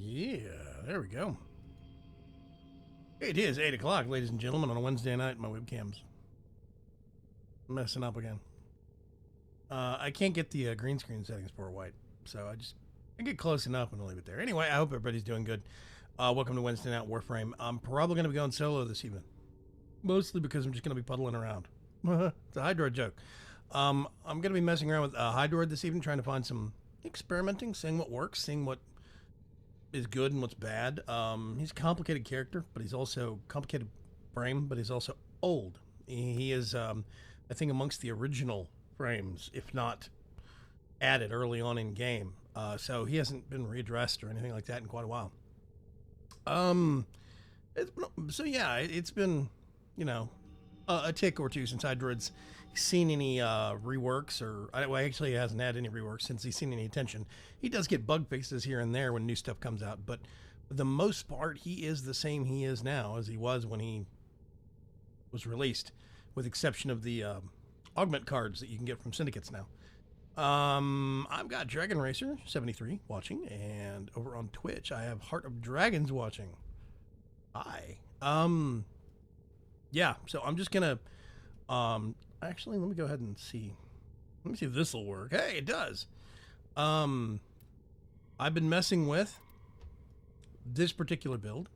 Yeah, there we go. It is 8 o'clock, ladies and gentlemen, on a Wednesday night. My webcam's messing up again. I can't get the green screen settings for white, so I get close enough and I'll leave it there. Anyway, I hope everybody's doing good. Welcome to Wednesday Night Warframe. I'm probably going to be going solo this evening, mostly because I'm just going to be puddling around. It's a Hydroid joke. I'm going to be messing around with Hydroid this evening, trying to find some experimenting, seeing what works, seeing what is good and what's bad. He's a complicated character, but he's also complicated frame, but he's also old. He is, I think, amongst the original frames, if not added early on in game. So he hasn't been readdressed or anything like that in quite a while. It's been, a tick or two since Hydroid's seen any reworks, actually he hasn't had any reworks since he's seen any attention. He does get bug fixes here and there when new stuff comes out, but for the most part, he is the same he is now as he was when he was released, with exception of the augment cards that you can get from syndicates now. I've got Dragon Racer 73 watching, and over on Twitch I have Heart of Dragons watching. Hi. Yeah, so I'm just gonna actually let me go ahead and see. Let me see if this will work. Hey, it does. I've been messing with this particular build.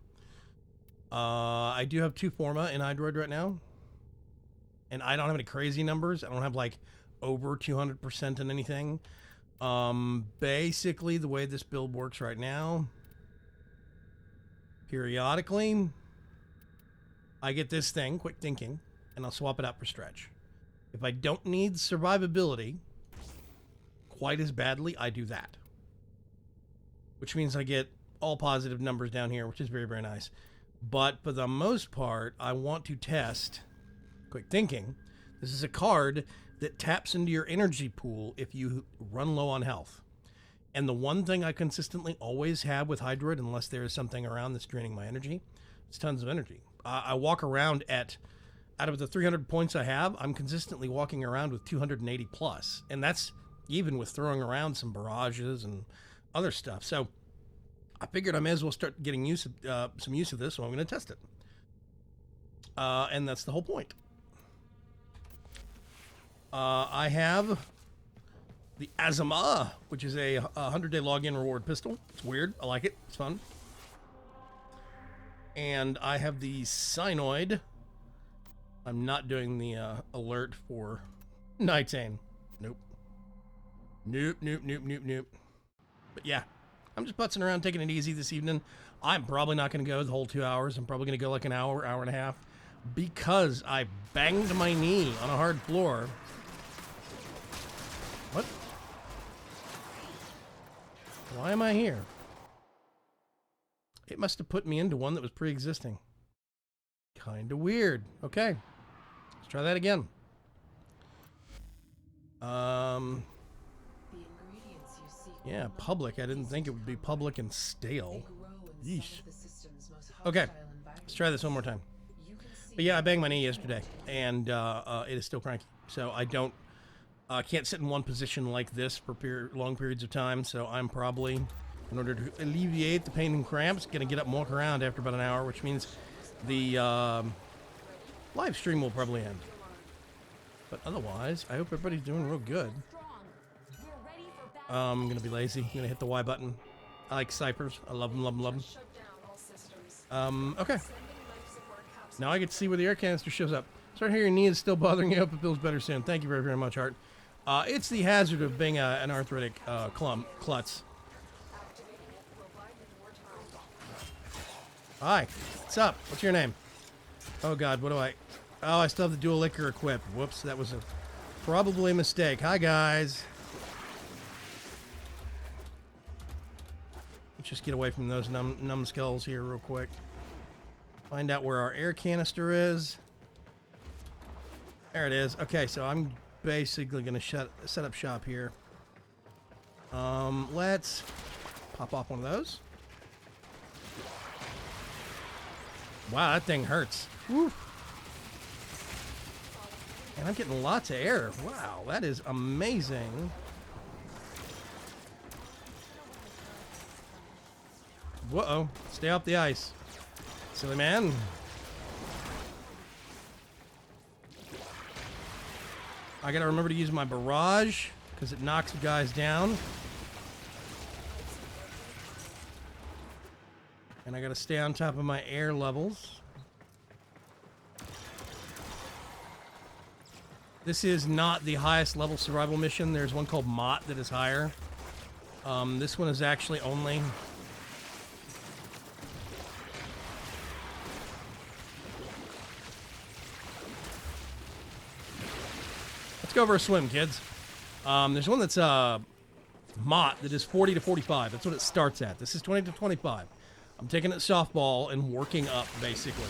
I do have 2 Forma in Hydroid right now, and I don't have any crazy numbers. I don't have like over 200% in anything. Basically the way this build works right now, periodically I get this thing, Quick Thinking, and I'll swap it out for Stretch. If I don't need survivability quite as badly, I do that, which means I get all positive numbers down here, which is very, very nice. But for the most part, I want to test Quick Thinking. This is a card that taps into your energy pool if you run low on health. And the one thing I consistently always have with Hydroid, unless there is something around that's draining my energy, it's tons of energy. I walk around out of the 300 points I have, I'm consistently walking around with 280 plus. And that's even with throwing around some barrages and other stuff. So I figured I may as well start getting some use of this, so I'm going to test it. And that's the whole point. I have the Azama, which is a 100-day login reward pistol. It's weird. I like it. It's fun. And I have the Synoid. I'm not doing the alert for Nightane. Nope. Nope. But yeah, I'm just putzing around, taking it easy this evening. I'm probably not going to go the whole 2 hours. I'm probably going to go like an hour and a half, because I banged my knee on a hard floor. What? Why am I here? It must have put me into one that was pre-existing. Kind of weird. Okay. Let's try that again. Yeah, public. I didn't think it would be public and stale. Yeesh. Okay. Let's try this one more time. But yeah, I banged my knee yesterday, and it is still cranky. So I can't sit in one position like this for long periods of time. So I'm probably, in order to alleviate the pain and cramps, going to get up and walk around after about an hour, which means the live stream will probably end. But otherwise, I hope everybody's doing real good. I'm going to be lazy. I'm going to hit the Y button. I like Cyphers. I love them. Okay. Now I get to see where the air canister shows up. Sorry to hear your knee is still bothering you. Hope it feels better soon. Thank you very, very much, Art. It's the hazard of being an arthritic klutz. Hi. What's up? What's your name? Oh, God. What do I... Oh, I still have the dual liquor equipped. Whoops. That was probably a mistake. Hi, guys. Let's just get away from those numbskulls here real quick. Find out where our air canister is. There it is. Okay, so I'm basically going to set up shop here. Let's pop off one of those. Wow, that thing hurts. Woo. And I'm getting lots of air. Wow, that is amazing. Whoa, stay off the ice. Silly man. I gotta remember to use my barrage, because it knocks the guys down. And I gotta stay on top of my air levels. This is not the highest level survival mission. There's one called Mott that is higher. This one is actually only... Let's go for a swim, kids. There's one that's Mott that is 40 to 45. That's what it starts at. This is 20 to 25. I'm taking it softball and working up, basically.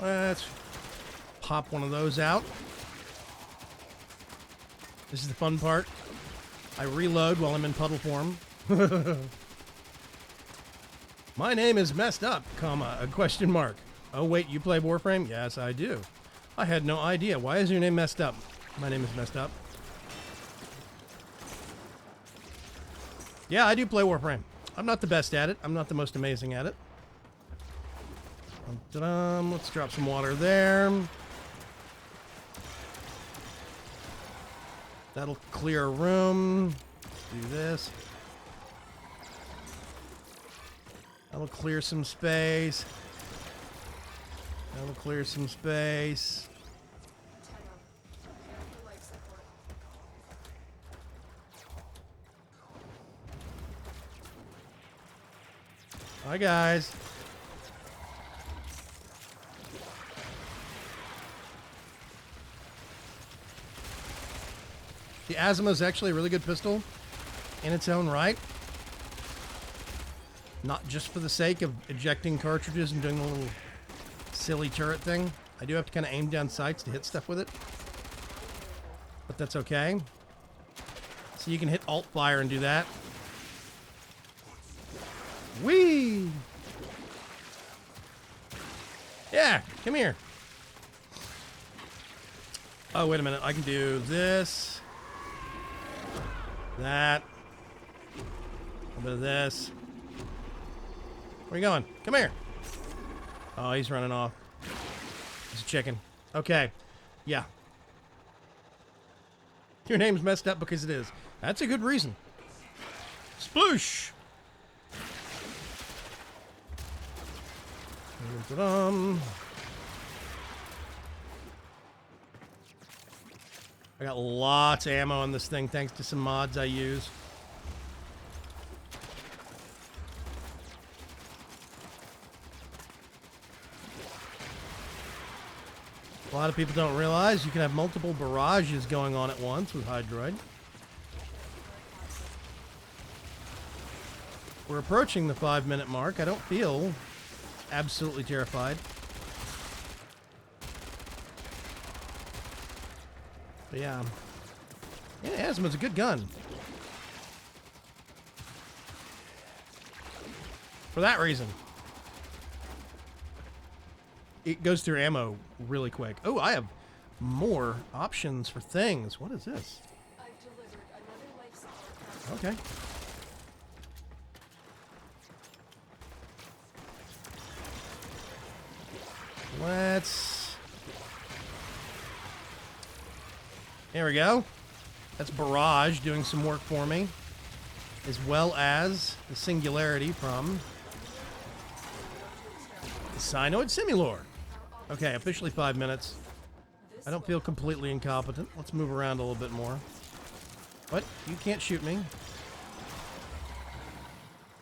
Let's pop one of those out. This is the fun part. I reload while I'm in puddle form. My name is messed up, comma, a question mark. Oh wait, you play Warframe? Yes, I do. I had no idea. Why is your name messed up? My name is messed up. Yeah, I do play Warframe. I'm not the best at it. I'm not the most amazing at it. Let's drop some water there. That'll clear a room. Let's do this. That'll clear some space. That'll clear some space. Hi, guys. The Asthma is actually a really good pistol in its own right. Not just for the sake of ejecting cartridges and doing a little silly turret thing. I do have to kind of aim down sights to hit stuff with it. But that's okay. So you can hit alt fire and do that. Whee! Yeah, come here. Oh, wait a minute. I can do this. That. A bit of this. Where are you going? Come here. Oh, he's running off. He's a chicken. Okay. Yeah. Your name's messed up because it is. That's a good reason. Sploosh! I got lots of ammo on this thing thanks to some mods I use. A lot of people don't realize you can have multiple barrages going on at once with Hydroid. We're approaching the 5-minute mark. I don't feel absolutely terrified. But yeah. Yeah, Asthma's a good gun. For that reason. It goes through ammo really quick. Oh, I have more options for things. What is this? Okay. Let's... There we go. That's Barrage doing some work for me. As well as the Singularity from the Cyanoid Simulor. Okay, officially 5 minutes. I don't feel completely incompetent. Let's move around a little bit more. What? You can't shoot me.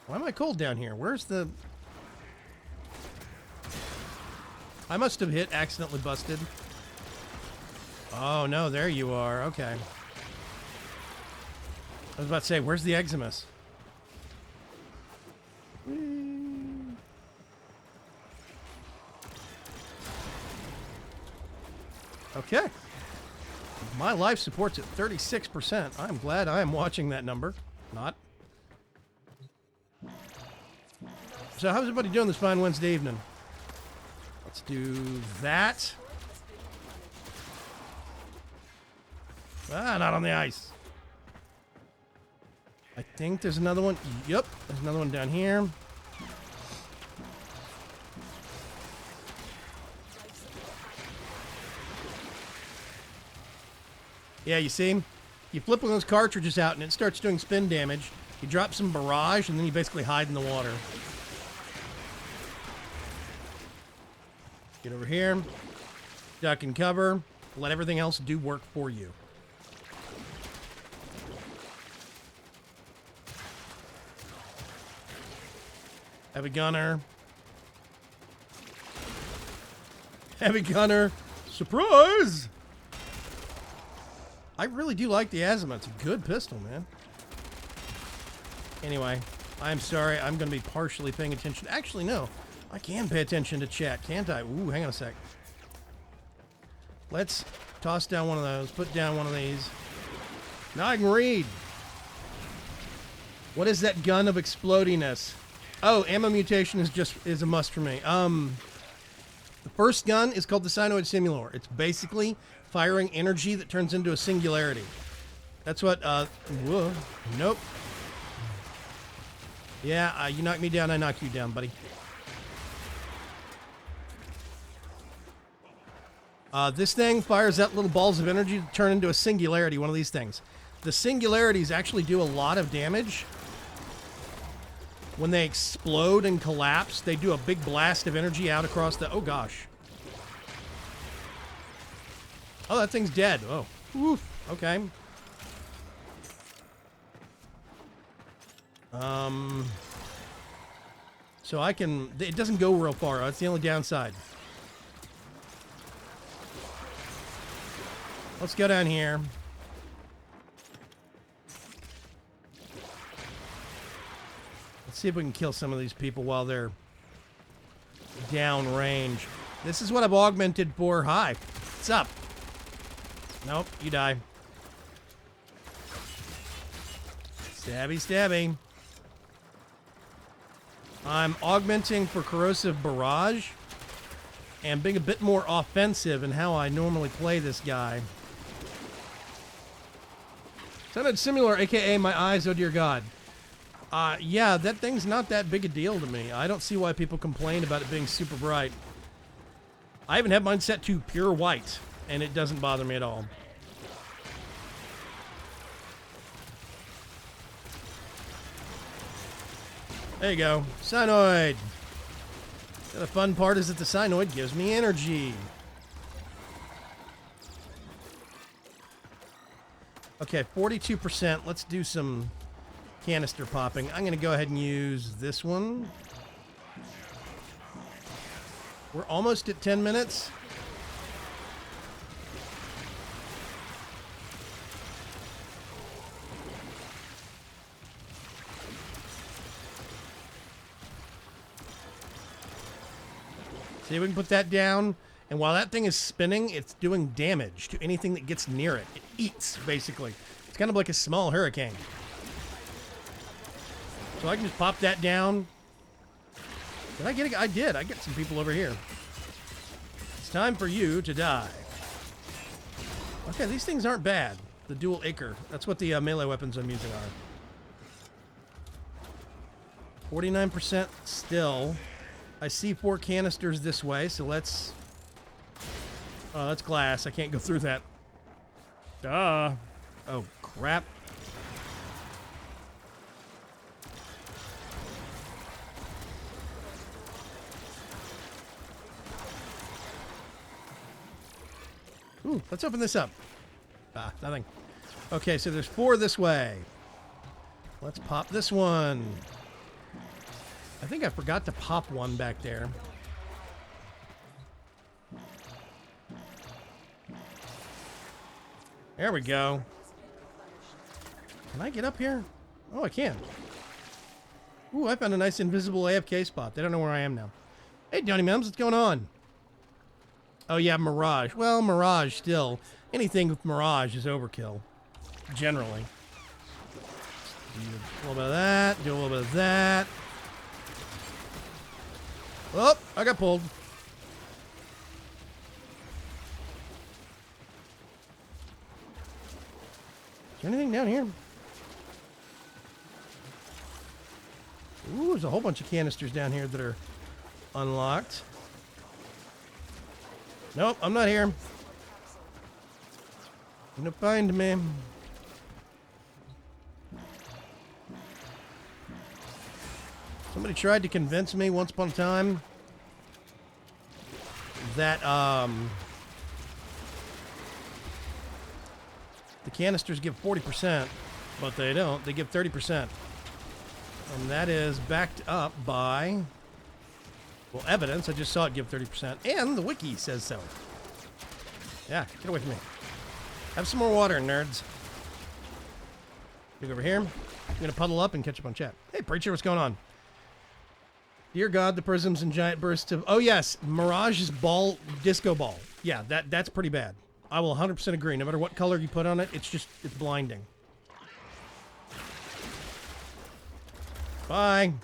Why am I cold down here? Where's the... I must have hit accidentally busted. Oh, no, there you are. Okay. I was about to say, where's the Eximus? Okay. My life support's at 36%. I'm glad I am watching that number. Not. So how's everybody doing this fine Wednesday evening? Let's do that. Ah, not on the ice. I think there's another one. Yep, there's another one down here. Yeah, you see? You flip one of those cartridges out and it starts doing spin damage. You drop some barrage and then you basically hide in the water. Get over here. Duck and cover. Let everything else do work for you. Heavy gunner. Heavy gunner. Surprise! I really do like the Azimuth. It's a good pistol, man. Anyway, I'm sorry. I'm going to be partially paying attention. Actually, no. I can pay attention to chat, can't I? Ooh, hang on a sec. Let's toss down one of those. Put down one of these. Now I can read. What is that gun of explodiness? Oh, ammo mutation is a must for me. The first gun is called the Cyanoid Simulator. It's basically firing energy that turns into a singularity. That's what, whoa, nope. Yeah, you knock me down, I knock you down, buddy. This thing fires out little balls of energy to turn into a singularity, one of these things. The singularities actually do a lot of damage. When they explode and collapse, they do a big blast of energy out across the... Oh, gosh. Oh, that thing's dead. Oh. Oof. Okay. So I can... It doesn't go real far. That's the only downside. Let's go down here. Let's see if we can kill some of these people while they're down range. This is what I've augmented for. Hi. What's up? Nope, you die. Stabby, stabby. I'm augmenting for corrosive barrage and being a bit more offensive in how I normally play this guy. Cyanoid Simulator, aka my eyes, oh dear God. Yeah, that thing's not that big a deal to me. I don't see why people complain about it being super bright. I even have mine set to pure white, and it doesn't bother me at all. There you go. Cyanoid. The fun part is that the Cyanoid gives me energy. Okay, 42%. Let's do some canister popping. I'm going to go ahead and use this one. We're almost at 10 minutes. See, we can put that down, and while that thing is spinning, it's doing damage to anything that gets near it. It eats, basically. It's kind of like a small hurricane. So I can just pop that down. Did I get I did. I get some people over here. It's time for you to die. Okay, these things aren't bad. The dual acre. That's what the melee weapons I'm using are. 49% still. I see 4 canisters this way, so let's... Oh, that's glass. I can't go through that. Duh. Oh, crap. Ooh, let's open this up. Ah, nothing. Okay, so there's 4 this way. Let's pop this one. I think I forgot to pop one back there. There we go. Can I get up here? Oh, I can. Ooh, I found a nice invisible AFK spot. They don't know where I am now. Hey, Johnny Mims, what's going on? Oh, yeah, Mirage. Well, Mirage still. Anything with Mirage is overkill. Generally. Do a little bit of that. Do a little bit of that. Oh, I got pulled. there anything down here? Ooh, there's a whole bunch of canisters down here that are unlocked. Nope, I'm not here. You're gonna find me. Somebody tried to convince me once upon a time that the canisters give 40%, but they don't. They give 30%. And that is backed up by, well, evidence. I just saw it give 30%, and the wiki says so. Yeah, get away from me. Have some more water, nerds. Look over here. I'm gonna puddle up and catch up on chat. Hey, Preacher, what's going on? Dear God, the prisms and giant bursts of... Oh, yes, Mirage's ball, disco ball. Yeah, that's pretty bad. I will 100% agree. No matter what color you put on it, it's blinding. Bye.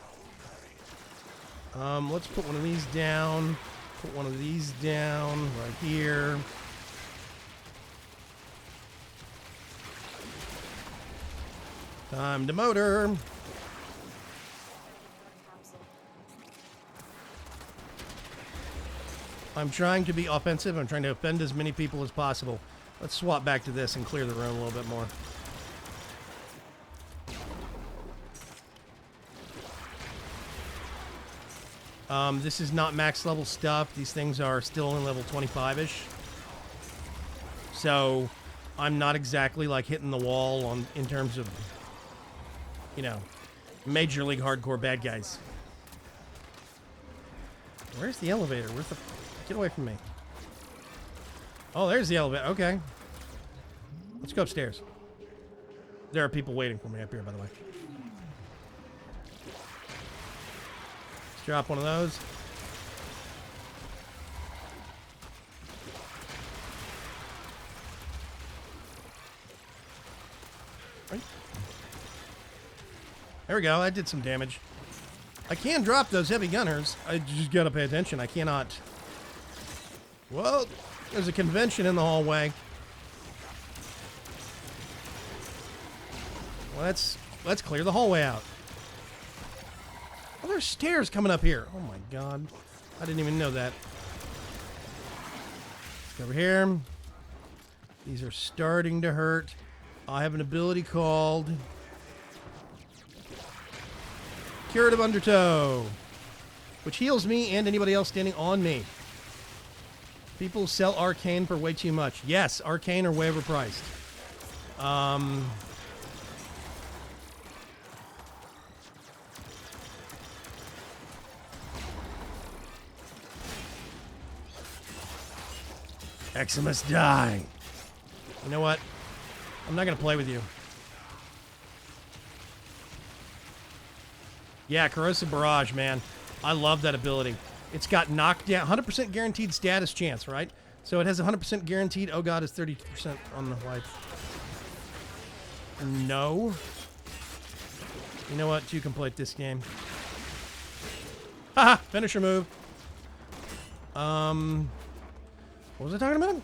Let's put one of these down. Put one of these down right here. Time to motor. I'm trying to be offensive. I'm trying to offend as many people as possible. Let's swap back to this and clear the room a little bit more. This is not max level stuff. These things are still in level 25-ish. So I'm not exactly like hitting the wall in terms of, you know, Major League hardcore bad guys. Where's the elevator? Where's the... Get away from me. Oh, there's the elevator. Okay. Let's go upstairs. There are people waiting for me up here, by the way. Let's drop one of those. Right. There we go. I did some damage. I can drop those heavy gunners. I just gotta pay attention. I cannot... Well, there's a convention in the hallway. Let's clear the hallway out. Oh, there's stairs coming up here. Oh my God. I didn't even know that. Let's go over here. These are starting to hurt. I have an ability called Curative Undertow, which heals me and anybody else standing on me. People sell Arcane for way too much. Yes, Arcane are way overpriced. Eximus, die. You know what? I'm not going to play with you. Yeah, Corrosive Barrage, man. I love that ability. It's got knockdown, 100% guaranteed status chance, right? So it has 100% guaranteed. Oh God, it's 30% on the life. No. You know what? You complete this game. Haha! Finisher move. What was I talking about?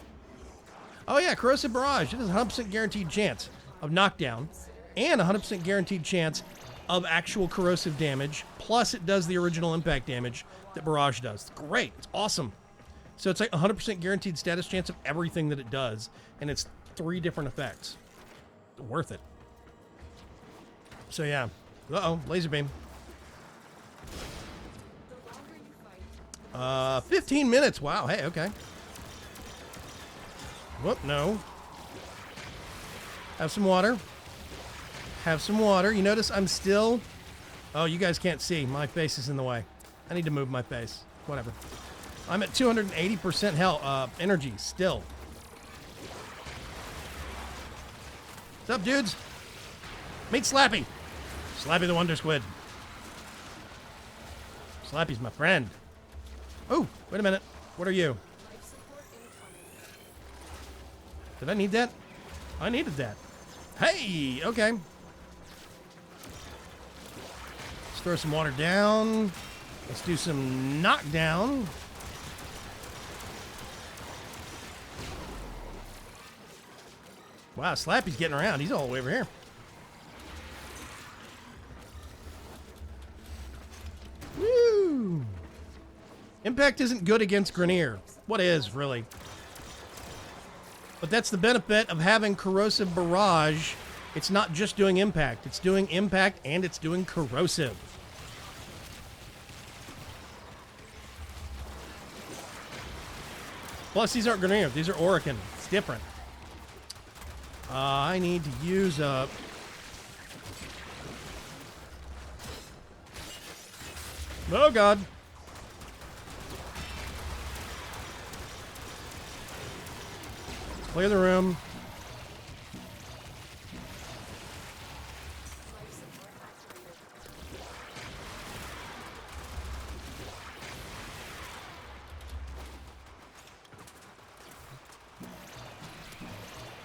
Oh yeah, Corrosive Barrage. It has a 100% guaranteed chance of knockdown and a 100% guaranteed chance of actual corrosive damage. Plus, it does the original impact damage that Barrage does. It's great. It's awesome. So it's like 100% guaranteed status chance of everything that it does, and it's 3 different effects. Worth it. So yeah. Uh-oh, laser beam. 15 minutes. Wow. Hey, okay. Whoop, no. Have some water. Have some water. You notice I'm still... Oh, you guys can't see. My face is in the way. I need to move my face. Whatever. I'm at 280% health, energy still. What's up, dudes? Meet Slappy. Slappy the Wonder Squid. Slappy's my friend. Oh, wait a minute. What are you? Did I need that? I needed that. Hey, okay. Let's throw some water down. Let's do some knockdown. Wow, Slappy's getting around. He's all the way over here. Woo! Impact isn't good against Grenier. What is, really? But that's the benefit of having Corrosive Barrage. It's not just doing impact. It's doing impact and it's doing corrosive. Plus, these aren't Grenier. These are Orican. It's different. I need to use up... Oh, God. Clear the room.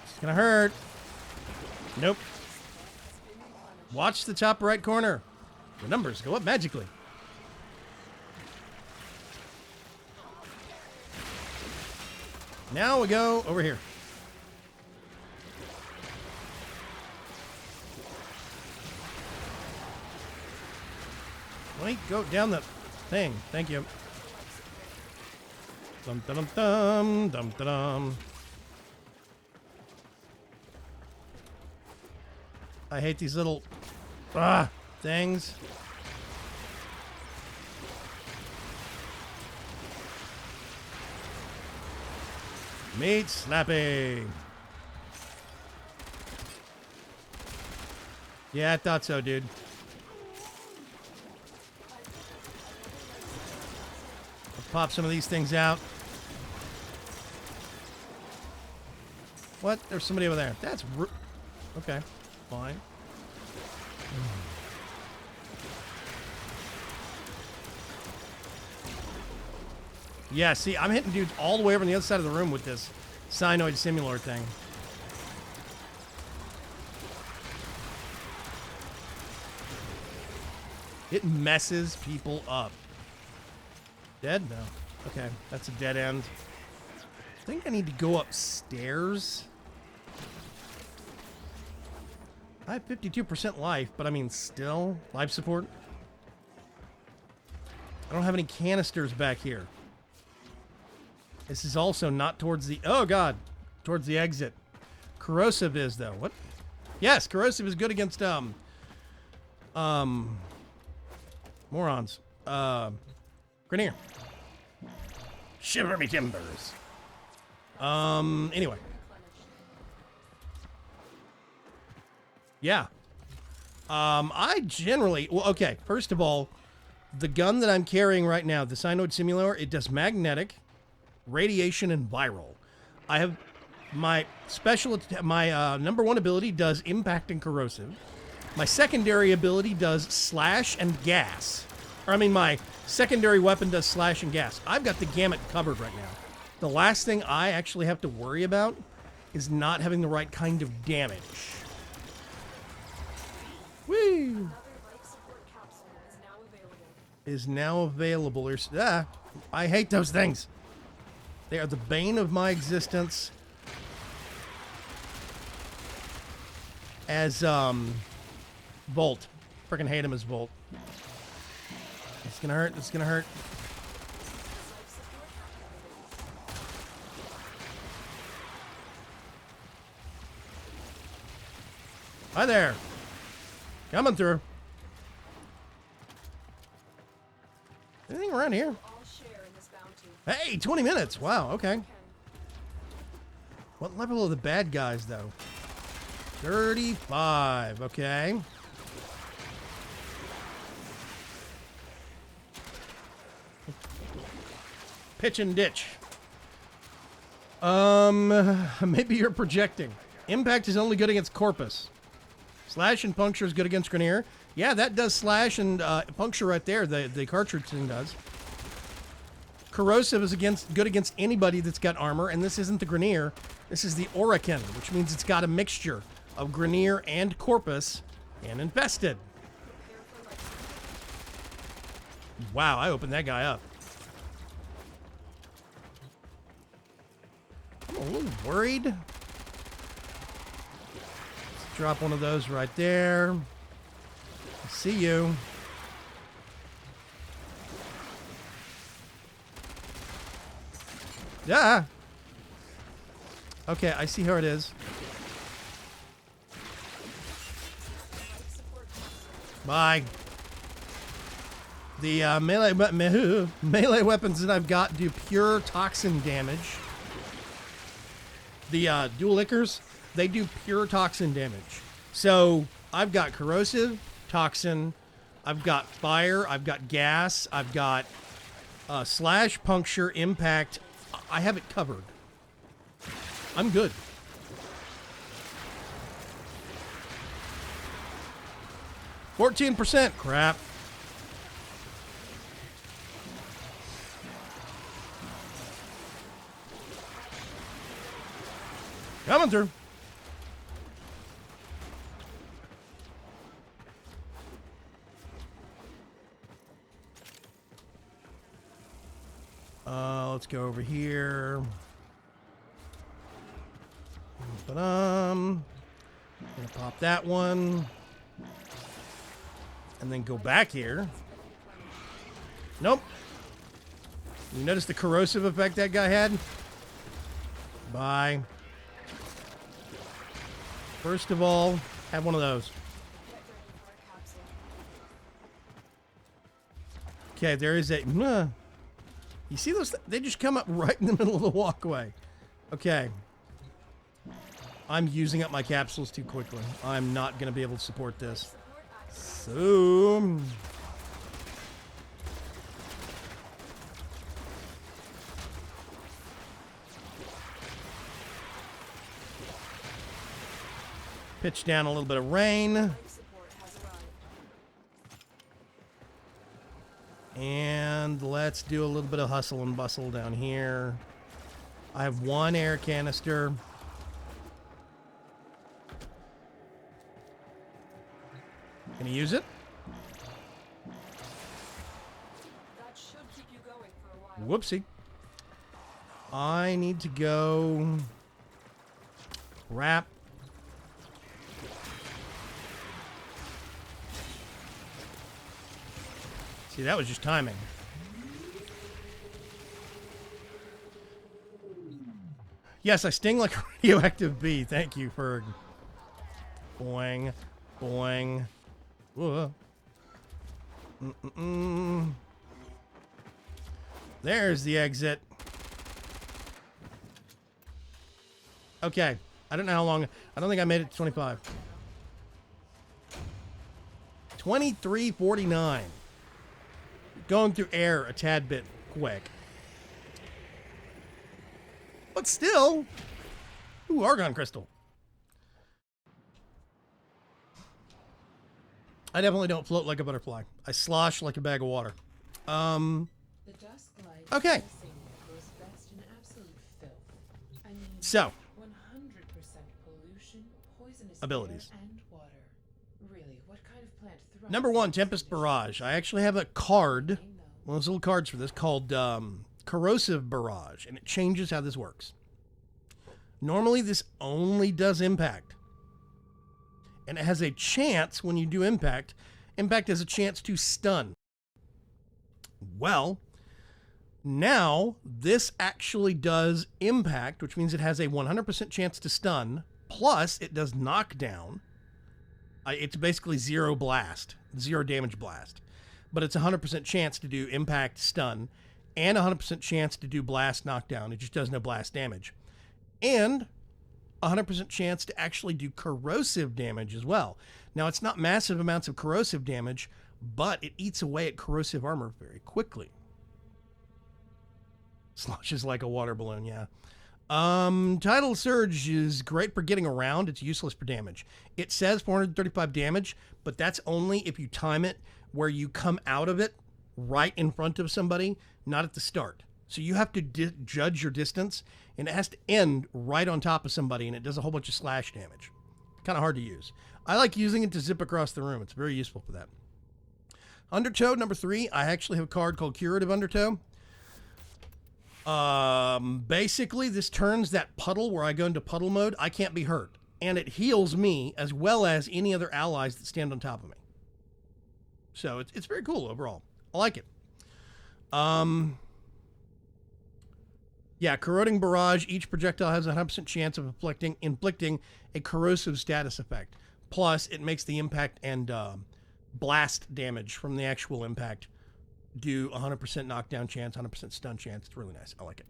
It's gonna hurt. Nope. Watch the top right corner. The numbers go up magically. Now we go over here. Let me go down the thing. Thank you. Dum dum dum dum dum dum. I hate these little things. Meat Slappy. Yeah, I thought so, dude. Let's pop some of these things out. What? There's somebody over there. That's okay. Fine. Yeah, see, I'm hitting dudes all the way over on the other side of the room with this Cyanoid Simulator thing. It messes people up. Dead? No. Okay, that's a dead end. I think I need to go upstairs. I have 52% life, but I mean, still, life support. I don't have any canisters back here. This is also not towards the... Oh, God. Towards the exit. Corrosive is, though. What? Yes, corrosive is good against, morons. Grenier. Shiver me timbers. Anyway. Yeah. I generally... Well, okay. First of all, the gun that I'm carrying right now, the Cyanoid Simulator, it does magnetic, radiation, and viral. I have my number one ability does impact and corrosive. My secondary ability does slash and gas. Or I mean, my secondary weapon does slash and gas. I've got the gamut covered right now. The last thing I actually have to worry about is not having the right kind of damage. Woo! Is now available. There's I hate those things. They are the bane of my existence. As Volt. Freaking hate him as Volt. It's gonna hurt. It's gonna hurt. Hi there. Coming through. Anything around here? Hey, 20 minutes. Wow, okay. What level are the bad guys, though? 35. Okay. Pitch and ditch. Maybe you're projecting. Impact is only good against Corpus. Slash and puncture is good against Grenier. Yeah, that does slash and puncture right there. The cartridge thing does. Corrosive is good against anybody that's got armor, and this isn't the Grenier. This is the Orican, which means it's got a mixture of Grenier and Corpus and infested. Wow, I opened that guy up. I'm a little worried. drop one of those right there. See you. Yeah. Okay, I see how it is. Bye. The melee weapons that I've got do pure toxin damage. The dual lickers, they do pure toxin damage. So I've got corrosive, toxin, I've got fire, I've got gas, I've got slash, puncture, impact. I have it covered. I'm good. %. Crap. Coming through. Let's go over here. Gonna pop that one. And then go back here. Nope. You notice the corrosive effect that guy had? Bye. First of all, have one of those. Okay, there is a... You see those? They just come up right in the middle of the walkway. Okay. I'm using up my capsules too quickly. I'm not going to be able to support this. So... Pitch down a little bit of rain. And let's do a little bit of hustle and bustle down here. I have one air canister. Can you use it? That should keep you going for a while. Whoopsie. I need to go wrap. See, that was just timing. Yes, I sting like a radioactive bee. Thank you for... Boing. Boing. Whoa. There's the exit. Okay. I don't know how long... I don't think I made it to 25. 23:49. Going through air a tad bit quick. But still... Ooh, argon crystal. I definitely don't float like a butterfly. I slosh like a bag of water. Okay. So. Abilities. Number 1, Tempest Barrage. I actually have a card, one of those little cards for this, called Corrosive Barrage, and it changes how this works. Normally, this only does impact. And it has a chance, when you do impact has a chance to stun. Well, now, this actually does impact, which means it has a 100% chance to stun, plus it does knockdown. It's basically zero damage blast. But it's a 100% chance to do impact stun and a 100% chance to do blast knockdown. It just does no blast damage. And a 100% chance to actually do corrosive damage as well. Now, it's not massive amounts of corrosive damage, but it eats away at corrosive armor very quickly. Sloshes like a water balloon, yeah. Tidal Surge is great for getting around. It's useless for damage. It says 435 damage, but that's only if you time it where you come out of it right in front of somebody, not at the start. So you have to judge your distance, and it has to end right on top of somebody, and it does a whole bunch of slash damage. Kind of hard to use. I like using it to zip across the room. It's very useful for that. Undertow, number 3. I actually have a card called Curative Undertow. Basically, this turns that puddle where I go into puddle mode. I can't be hurt. and it heals me as well as any other allies that stand on top of me. So it's very cool overall. I like it. Yeah, corroding barrage. Each projectile has a 100% chance of inflicting a corrosive status effect. Plus, it makes the impact and blast damage from the actual impact do 100% knockdown chance, 100% stun chance. It's really nice. I like it.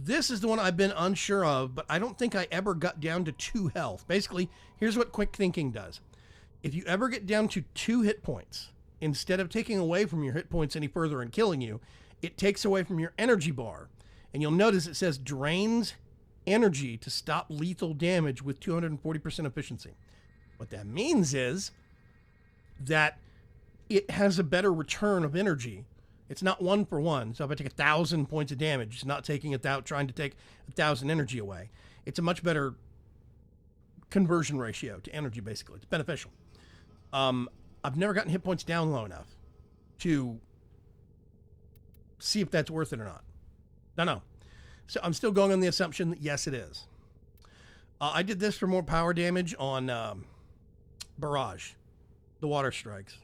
This is the one I've been unsure of, but I don't think I ever got down to 2 health. Basically, here's what quick thinking does. If you ever get down to 2 hit points, instead of taking away from your hit points any further and killing you, it takes away from your energy bar. And you'll notice it says drains energy to stop lethal damage with 240% efficiency. What that means is that it has a better return of energy. It's not 1 for 1. So if I take 1,000 points of damage, it's not trying to take 1,000 energy away. It's a much better conversion ratio to energy, basically. It's beneficial. I've never gotten hit points down low enough to see if that's worth it or not. No. So I'm still going on the assumption that yes, it is. I did this for more power damage on Barrage, the water strikes.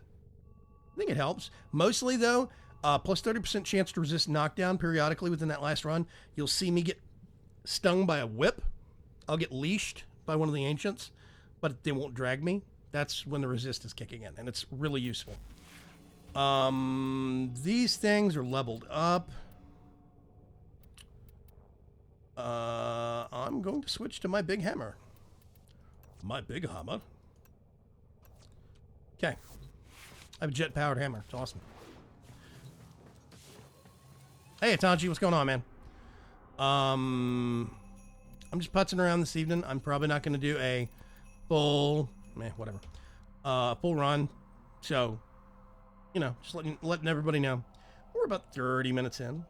I think it helps. Mostly, though, plus 30% chance to resist knockdown periodically within that last run. You'll see me get stung by a whip. I'll get leashed by one of the ancients, but they won't drag me. That's when the resist is kicking in, and it's really useful. These things are leveled up. I'm going to switch to my big hammer. My big hammer. Okay. I have a jet-powered hammer. It's awesome. Hey, Atanji, what's going on, man? I'm just putzing around this evening. I'm probably not going to do a full, whatever, full run. So, just letting everybody know. We're about 30 minutes in.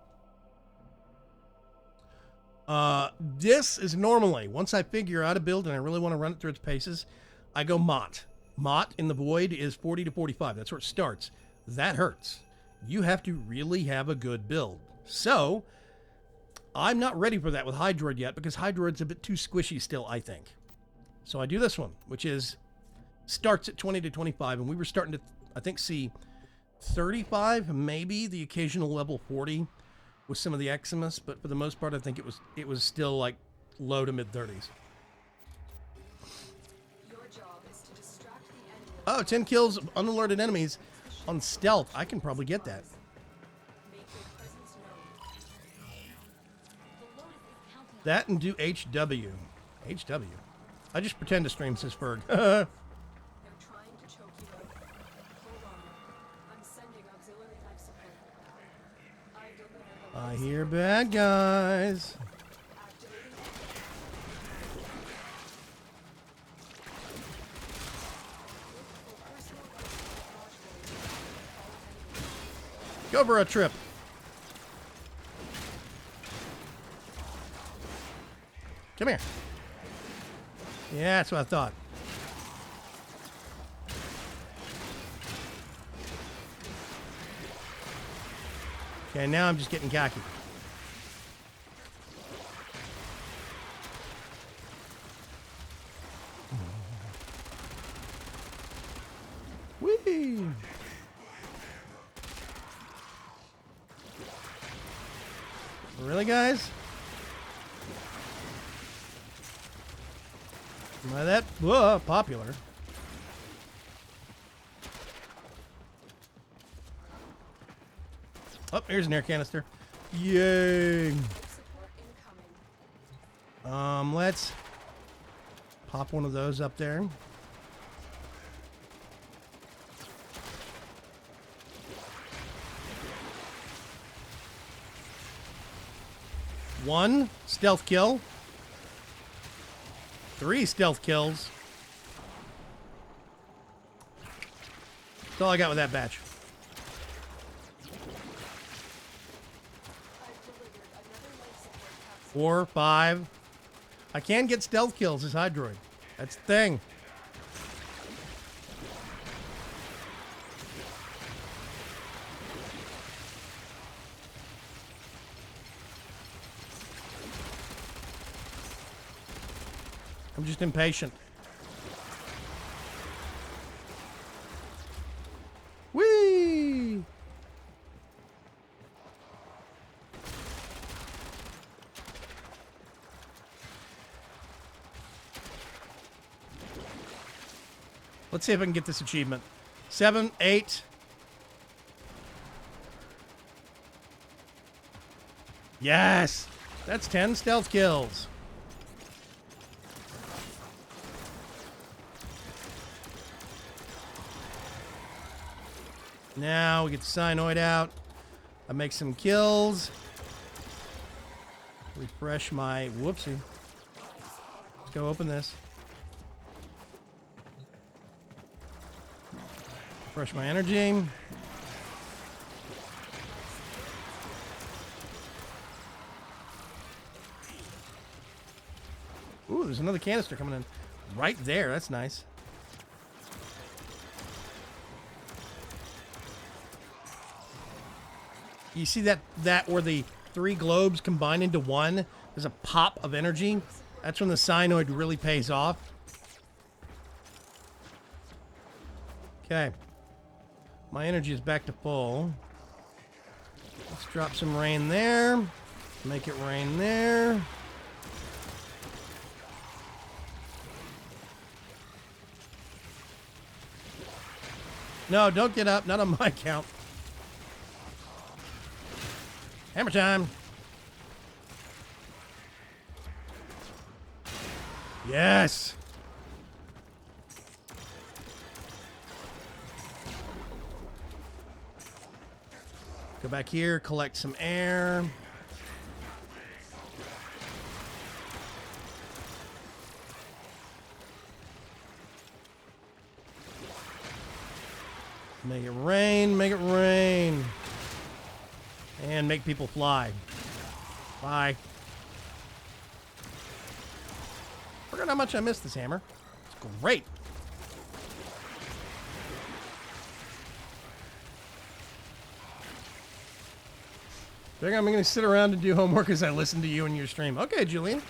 This is normally, once I figure out a build and I really want to run it through its paces, I go Mott. Mott in the Void is 40 to 45. That's where it starts. That hurts. You have to really have a good build. So, I'm not ready for that with Hydroid yet because Hydroid's a bit too squishy still, I think. So I do this one, which starts at 20 to 25, and we were starting to, I think, see 35, maybe the occasional level 40 with some of the Eximus, but for the most part, I think it was still like low to mid 30s. Oh, 10 kills of unalerted enemies on stealth. I can probably get that. That and do HW. HW. I just pretend to stream Sisberg. I hear bad guys. Go for a trip. Come here. Yeah, that's what I thought. Okay, now I'm just getting cocky. Whee! Really, guys? Am I that popular? Oh, here's an air canister. Yay! Let's pop one of those up there. One stealth kill. 3 stealth kills. That's all I got with that batch. 4, 5. I can get stealth kills as Hydroid. That's the thing. I'm just impatient. Whee! Let's see if I can get this achievement. 7, 8. Yes! That's 10 stealth kills. Now we get the Hydroid out. I make some kills. Refresh my... Whoopsie. Let's go open this. Refresh my energy. Ooh, there's another canister coming in. Right there. That's nice. You see that where the 3 globes combine into one? There's a pop of energy. That's when the Hydroid really pays off. Okay. My energy is back to full. Let's drop some rain there. Make it rain there. No, don't get up. Not on my count. Hammer time. Yes. Go back here, collect some air. Make it rain, make it rain. And make people fly. Bye. Forgot how much I missed this hammer. It's great. Figure I'm going to sit around and do homework as I listen to you and your stream. Okay, Julian.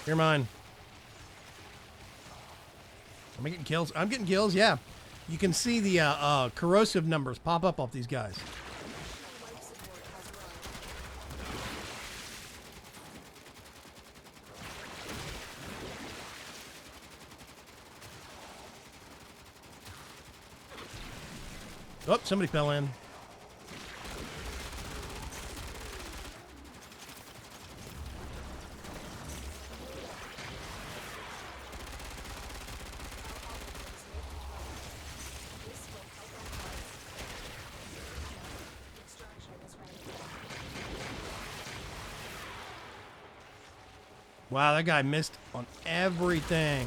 You're mine. Am I getting kills? I'm getting kills, yeah. You can see the corrosive numbers pop up off these guys. Oh, somebody fell in. Wow, that guy missed on everything.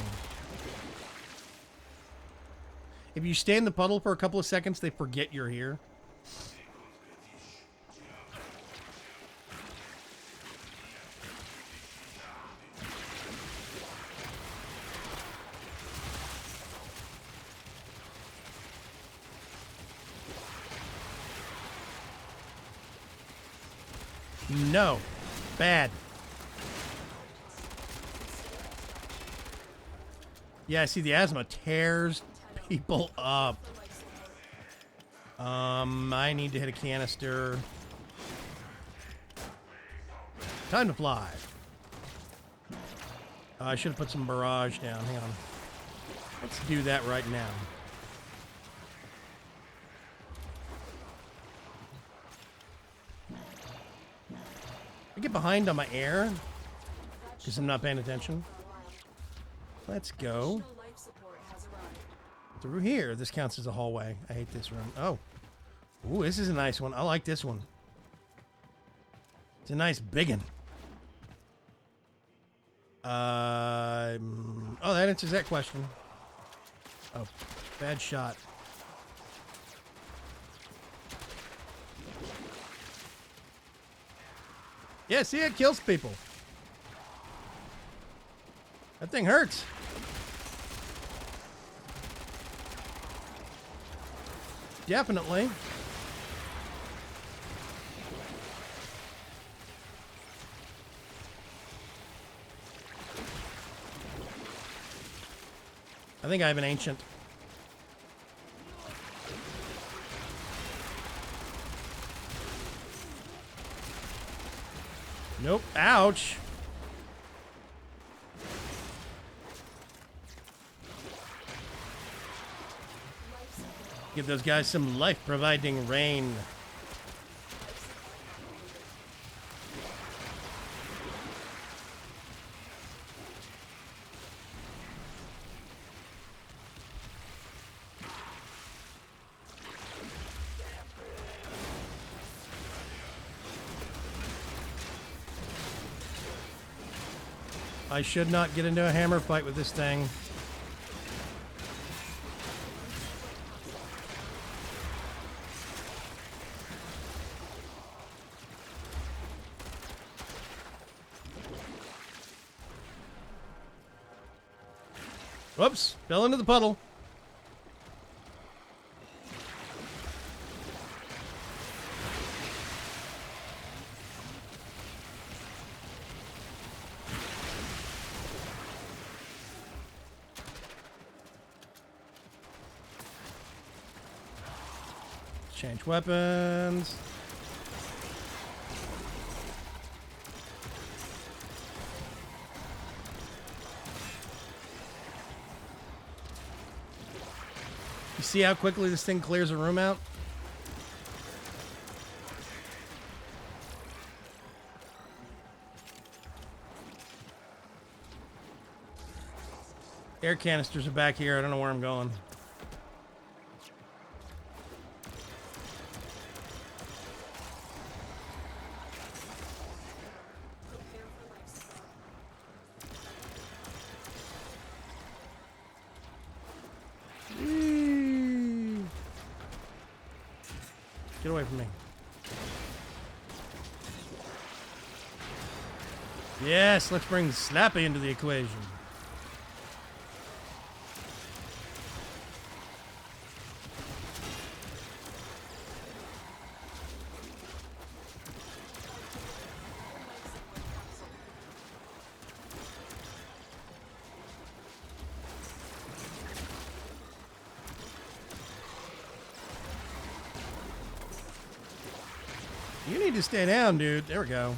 If you stay in the puddle for a couple of seconds, they forget you're here. No. Bad. Yeah, I see the asthma tears people up. I need to hit a canister. Time to fly. I should have put some barrage down. Hang on. Let's do that right now. I get behind on my air because I'm not paying attention. Let's go through here. This counts as a hallway. I hate this room. Oh. Ooh, this is a nice one. I like this one. It's a nice big one. Oh, that answers that question. Oh, bad shot. Yeah, see, it kills people. That thing hurts. definitely. I think I have an ancient. Nope. Ouch. Give those guys some life-providing rain. I should not get into a hammer fight with this thing. Whoops, fell into the puddle. Change weapons. You see how quickly this thing clears a room out? Air canisters are back here. I don't know where I'm going. Get away from me. Yes, let's bring Slappy into the equation. You need to stay down, dude. There we go.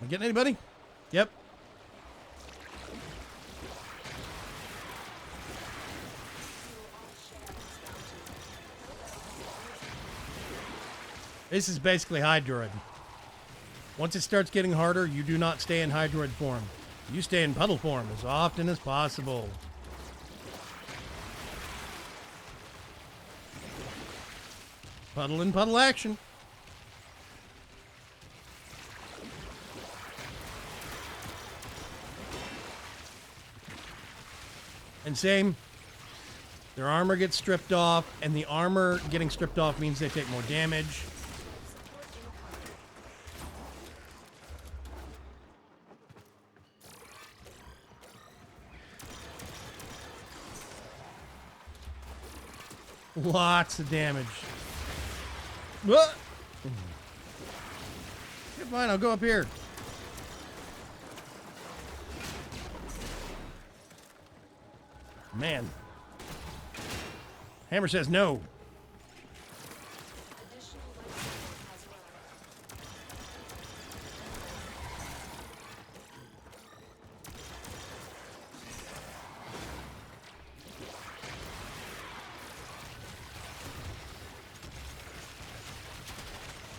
Am I getting anybody? Yep. This is basically Hydroid. Once it starts getting harder, you do not stay in Hydroid form. You stay in puddle form as often as possible. Puddle and puddle action. And same, their armor gets stripped off, and the armor getting stripped off means they take more damage. Lots of damage. What? Okay, fine, I'll go up here. Man. Hammer says no.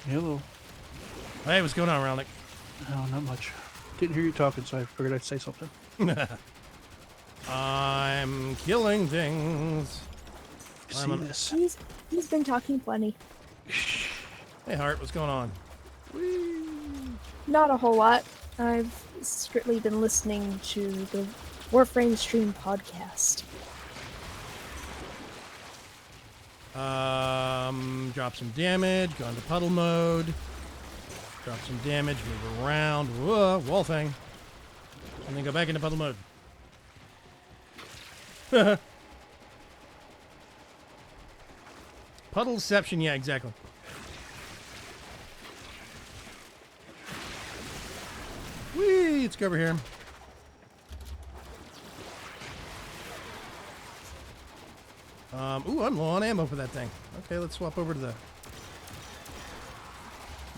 Hello. Hey, what's going on, Rownick? Oh, not much. Didn't hear you talking, so I figured I'd say something. I'm killing things. See this? He's been talking plenty. Hey, Hart, what's going on? Not a whole lot. I've strictly been listening to the Warframe stream podcast. Drop some damage, go into puddle mode. Drop some damage, move around. Whoa, wall thing. And then go back into puddle mode. Puddleception, yeah, exactly. Whee! Let's go over here. Ooh, I'm low on ammo for that thing. Okay, let's swap over to the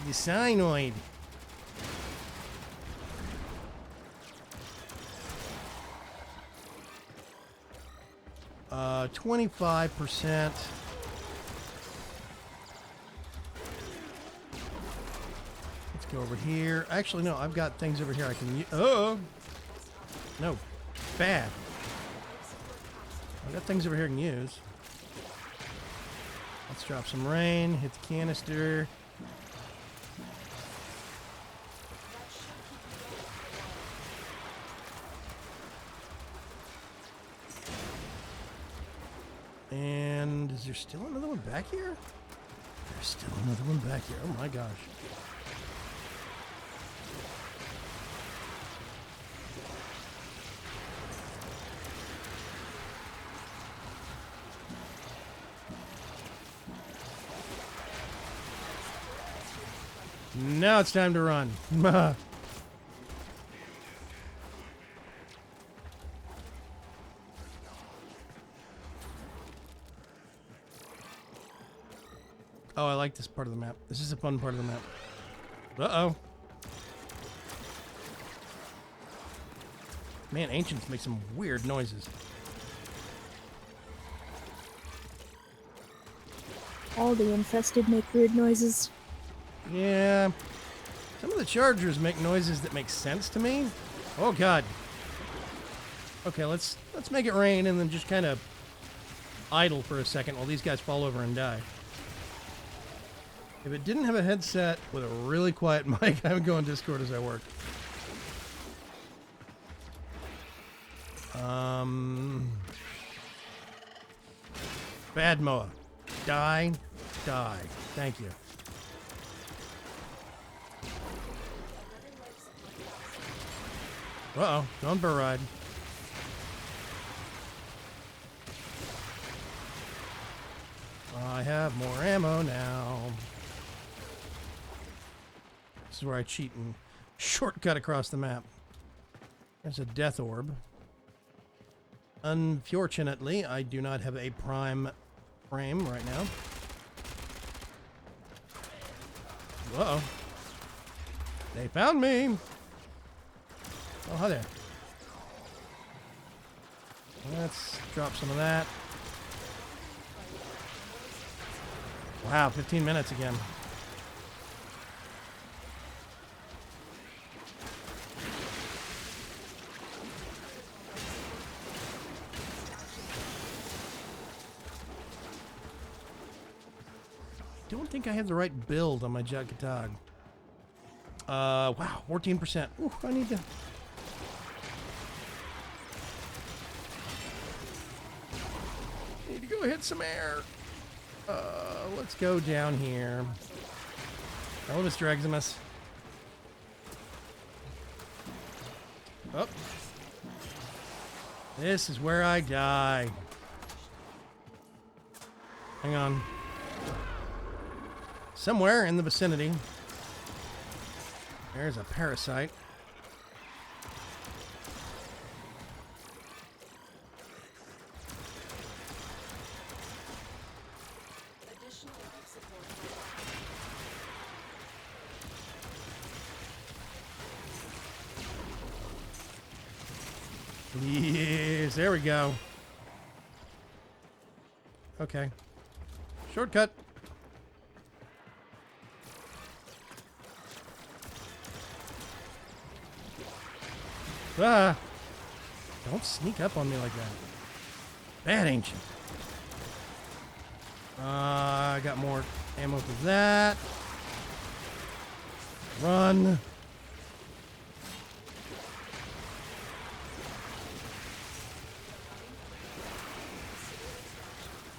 Cyanoid. 25%. Let's go over here. Actually, no, I've got things over here I can use. Oh! No. Bad. I've got things over here I can use. Let's drop some rain. Hit the canister. And is there still another one back here? There's still another one back here. Oh my gosh. Now it's time to run. Oh, I like this part of the map. This is a fun part of the map. Uh-oh. Man, ancients make some weird noises. All the infested make weird noises. Yeah. Some of the chargers make noises that make sense to me. Oh god. Okay, let's make it rain and then just kind of idle for a second while these guys fall over and die. If it didn't have a headset with a really quiet mic, I would go on Discord as I work. Bad Moa. Die. Die. Thank you. Uh-oh. Going for a ride. I have more ammo now. This is where I cheat and shortcut across the map. There's a death orb. Unfortunately, I do not have a prime frame right now. Uh-oh. They found me! Oh, hi there. Let's drop some of that. Wow, 15 minutes again. Don't think I have the right build on my Jagkatag. Wow, 14%. Ooh, I need to... go hit some air. Let's go down here. Hello, Mr. Eximus. Oh. This is where I die. Hang on. Somewhere in the vicinity. There's a parasite. Yes, there we go. Okay. Shortcut. Ah! Don't sneak up on me like that. Bad ancient. I got more ammo for that. Run.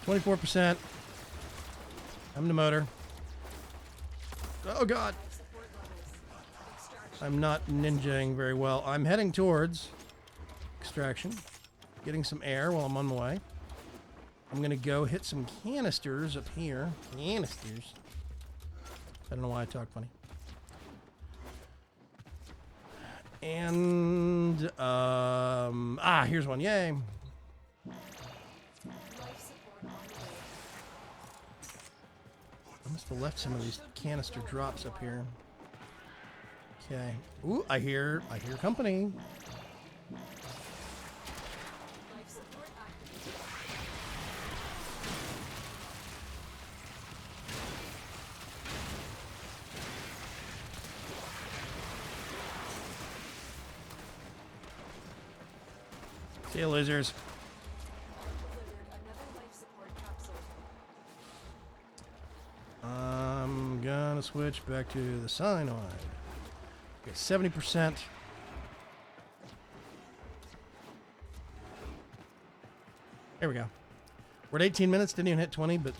%. I'm the motor. Oh god. I'm not ninjaing very well. I'm heading towards extraction, getting some air while I'm on my way. I'm gonna go hit some canisters up here. Canisters. I don't know why I talk funny. And here's one. Yay! I must have left some of these canister drops up here. Okay. Ooh, I hear company. See you, losers. I'm gonna switch back to the cyanide. Okay, 70%. There we go. We're at 18 minutes. Didn't even hit 20, but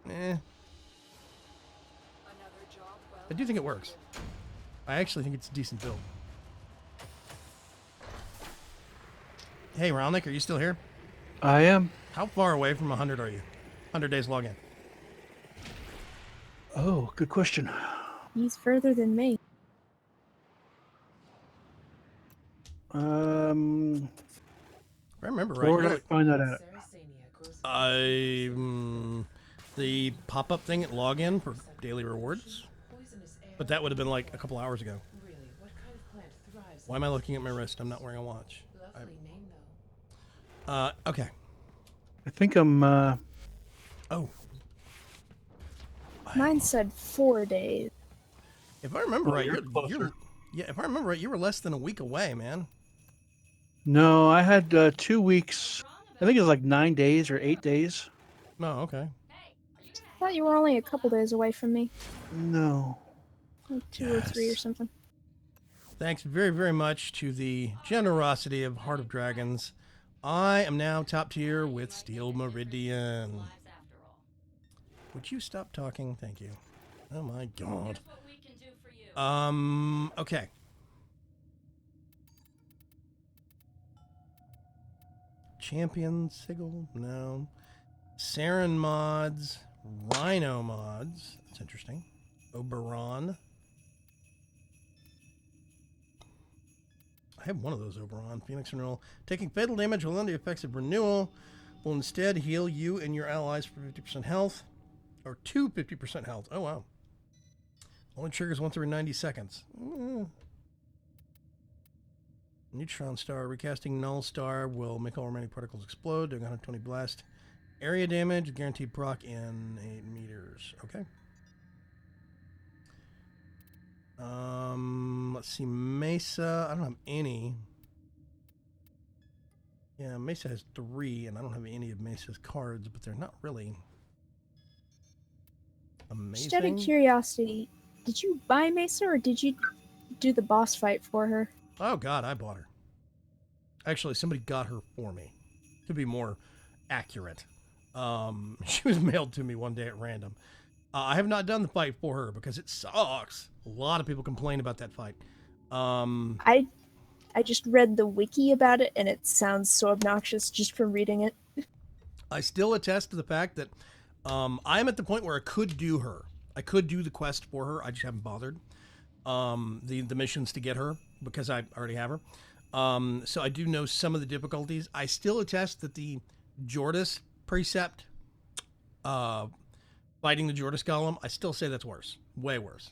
I do think it works. I actually think it's a decent build. Hey, Ralnick, are you still here? I am. How far away from 100 are you? 100 days login. Oh, good question. He's further than me. If I remember right, Where did I find that at? the pop-up thing at login for daily rewards, but that would have been like a couple hours ago. Why am I looking at my wrist? I'm not wearing a watch. Okay. I think I'm. Oh, Mine said 4 days. if I remember right, you're closer. if I remember right, you were less than a week away, man. No, I had 2 weeks. I think it was like 9 days or 8 days. Oh, okay. I thought you were only a couple days away from me. No. Like 2 or 3 or Yes. something. Thanks very, very much to the generosity of Heart of Dragons. I am now top tier with Steel Meridian. Would you stop talking? Thank you. Oh my god. Okay. Champion Sigil? No. Saren mods. Rhino mods. That's interesting. Oberon. I have one of those Oberon. Phoenix Renewal. Taking fatal damage will under the effects of renewal will instead heal you and your allies for 50% health. Or to 50% health. Oh, wow. Only triggers once every 90 seconds. Neutron Star. Recasting Null Star will make all remaining particles explode, doing 120 blast area damage. Guaranteed proc in 8 meters. Okay. Let's see. Mesa. I don't have any. Yeah, Mesa has 3, and I don't have any of Mesa's cards, but they're not really amazing. Just out of curiosity, did you buy Mesa or did you do the boss fight for her? Oh, God, I bought her. Actually, somebody got her for me. To be more accurate. She was mailed to me one day at random. I have not done the fight for her because it sucks. A lot of people complain about that fight. I just read the wiki about it and it sounds so obnoxious just from reading it. I still attest to the fact that I'm at the point where I could do her. I could do the quest for her. I just haven't bothered. The missions to get her because I already have her. So I do know some of the difficulties. I still attest that the Jordis precept, fighting the Jordis Golem, I still say that's worse. Way worse.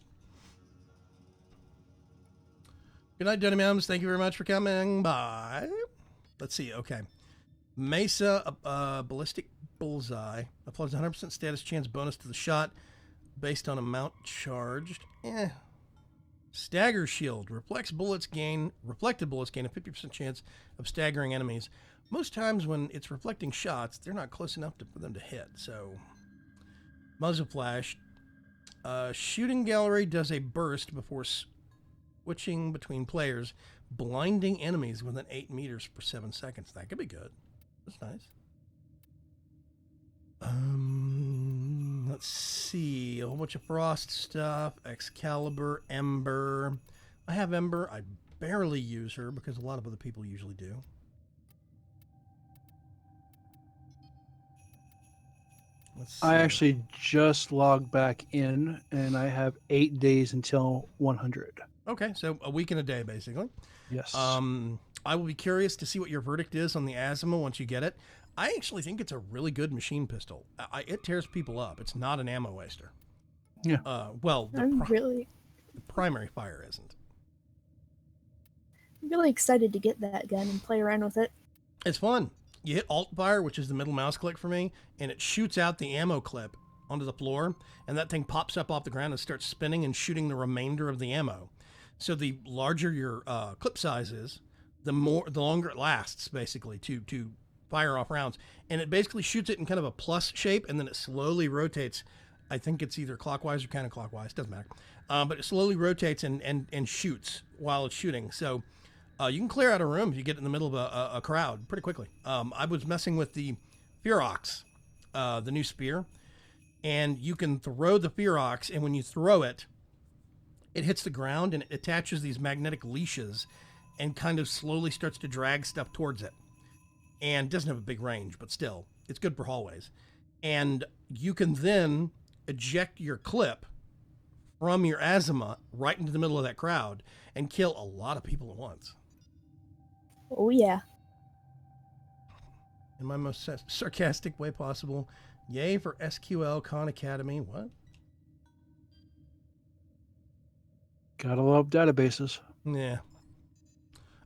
Good night, Donny Mams. Thank you very much for coming by. Let's see. Okay. Mesa, Ballistic Bullseye. Applies 100% status chance bonus to the shot based on amount charged. Stagger Shield. Reflected bullets gain a 50% chance of staggering enemies. Most times when it's reflecting shots, they're not close enough for them to hit. So, Muzzle Flash. Shooting Gallery does a burst before switching between players, blinding enemies within 8 meters for 7 seconds. That could be good. That's nice. Let's see. A whole bunch of Frost stuff. Excalibur, Ember. I have Ember. I barely use her because a lot of other people usually do. Let's see. I actually just logged back in, and I have 8 days until 100. Okay, so a week and a day, basically. Yes. I will be curious to see what your verdict is on the Azima once you get it. I actually think it's a really good machine pistol. It tears people up. It's not an ammo waster. Yeah. Well, I'm the primary fire isn't. really excited to get that gun and play around with it. It's fun. You hit Alt fire, which is the middle mouse click for me, and it shoots out the ammo clip onto the floor, and that thing pops up off the ground and starts spinning and shooting the remainder of the ammo. So the larger your clip size is, the longer it lasts, basically, to fire off rounds. And it basically shoots it in kind of a plus shape, and then it slowly rotates. I think it's either clockwise or counterclockwise, doesn't matter. But it slowly rotates and shoots while it's shooting. So you can clear out a room if you get in the middle of a crowd pretty quickly. I was messing with the Fearox, the new spear, and you can throw the Fearox, and when you throw it, it hits the ground and it attaches these magnetic leashes and kind of slowly starts to drag stuff towards it. And it doesn't have a big range, but still, it's good for hallways. And you can then eject your clip from your Azima right into the middle of that crowd and kill a lot of people at once. Oh yeah. In my most sarcastic way possible. Yay for SQL Khan Academy. What? Gotta love databases. Yeah.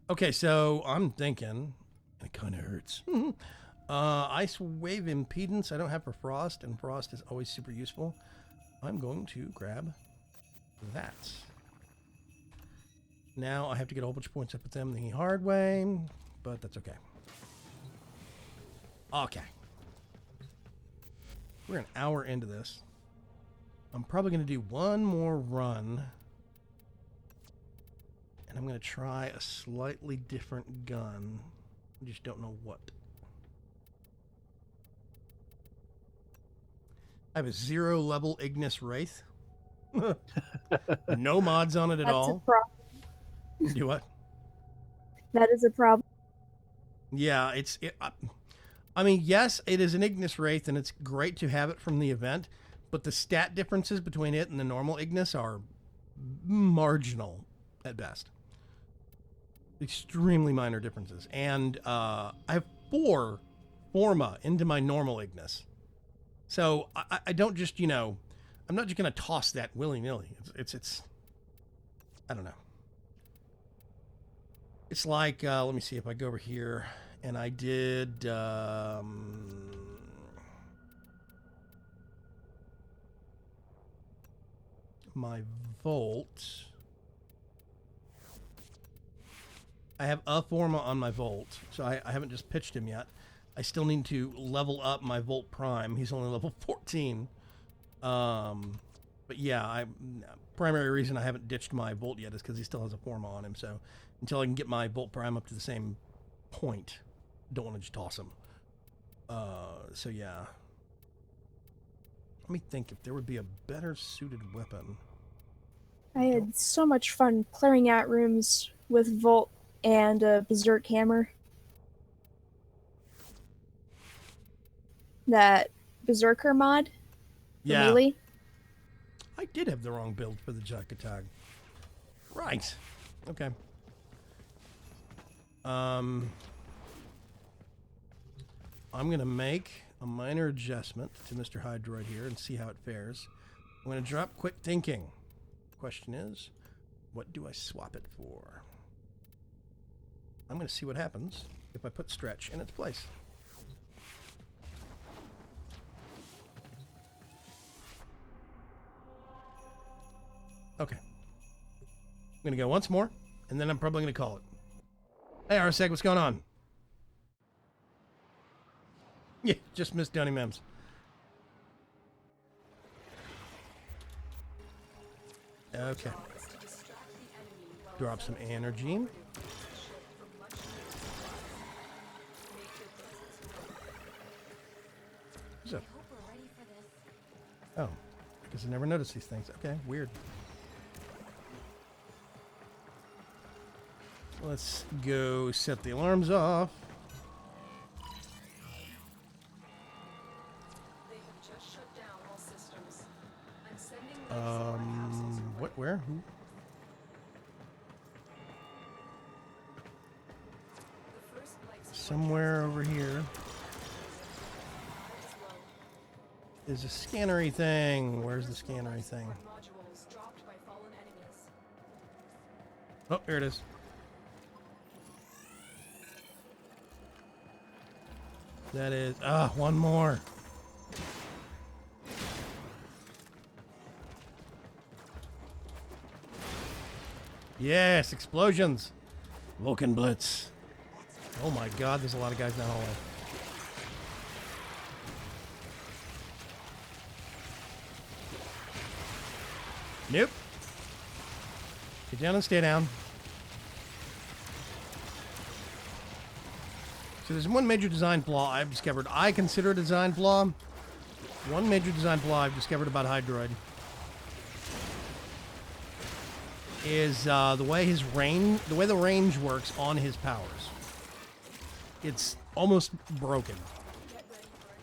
Okay, so I'm thinking, and it kind of hurts. Ice Wave Impedance I don't have for Frost, and Frost is always super useful. I'm going to grab that. Now I have to get a whole bunch of points up with them the hard way, but that's okay. Okay. We're an hour into this. I'm probably going to do one more run. And I'm going to try a slightly different gun. I just don't know what. I have a 0 level Ignis Wraith. No mods on it at That's all. a problem. Do what? That is a problem. Yeah, I mean, yes, it is an Ignis Wraith, and it's great to have it from the event, but the stat differences between it and the normal Ignis are marginal at best. Extremely minor differences. And I have 4 Forma into my normal Ignis. So I don't just, I'm not just going to toss that willy-nilly. It's I don't know. It's like, let me see if I go over here and I did, my Volt. I have a Forma on my Volt, so I haven't just pitched him yet. I still need to level up my Volt Prime. He's only level 14. But yeah, primary reason I haven't ditched my Volt yet is because he still has a Forma on him. So until I can get my Volt Prime up to the same point, don't want to just toss him. So yeah. Let me think if there would be a better suited weapon. I had so much fun clearing out rooms with Volt and a Berserk Hammer. That Berserker mod? Yeah. Melee? I did have the wrong build for the Jakatag. Right. Okay. I'm going to make a minor adjustment to Mr. Hydroid here and see how it fares. I'm going to drop Quick Thinking. Question is, what do I swap it for? I'm going to see what happens if I put Stretch in its place. Okay. I'm going to go once more, and then I'm probably going to call it. Hey, RSEG, what's going on? Yeah, just missed Donny Mems. Okay. Drop some energy. Who's up? Oh, because I never noticed these things. Okay, weird. Let's go set the alarms off. They have just shut down all systems. I'm sending warehouses to What? Where? Who? the first lights Somewhere over here is a scannery thing. Where's the scannery thing? modules dropped by fallen enemies. Oh, here it is. That is, one more. Yes, explosions. Vulcan Blitz. Oh my god, there's a lot of guys in that hallway. Nope. Get down and stay down. So there's one major design flaw I've discovered. I consider a design flaw. One major design flaw I've discovered about Hydroid is the way the range works on his powers. It's almost broken. Get ready for a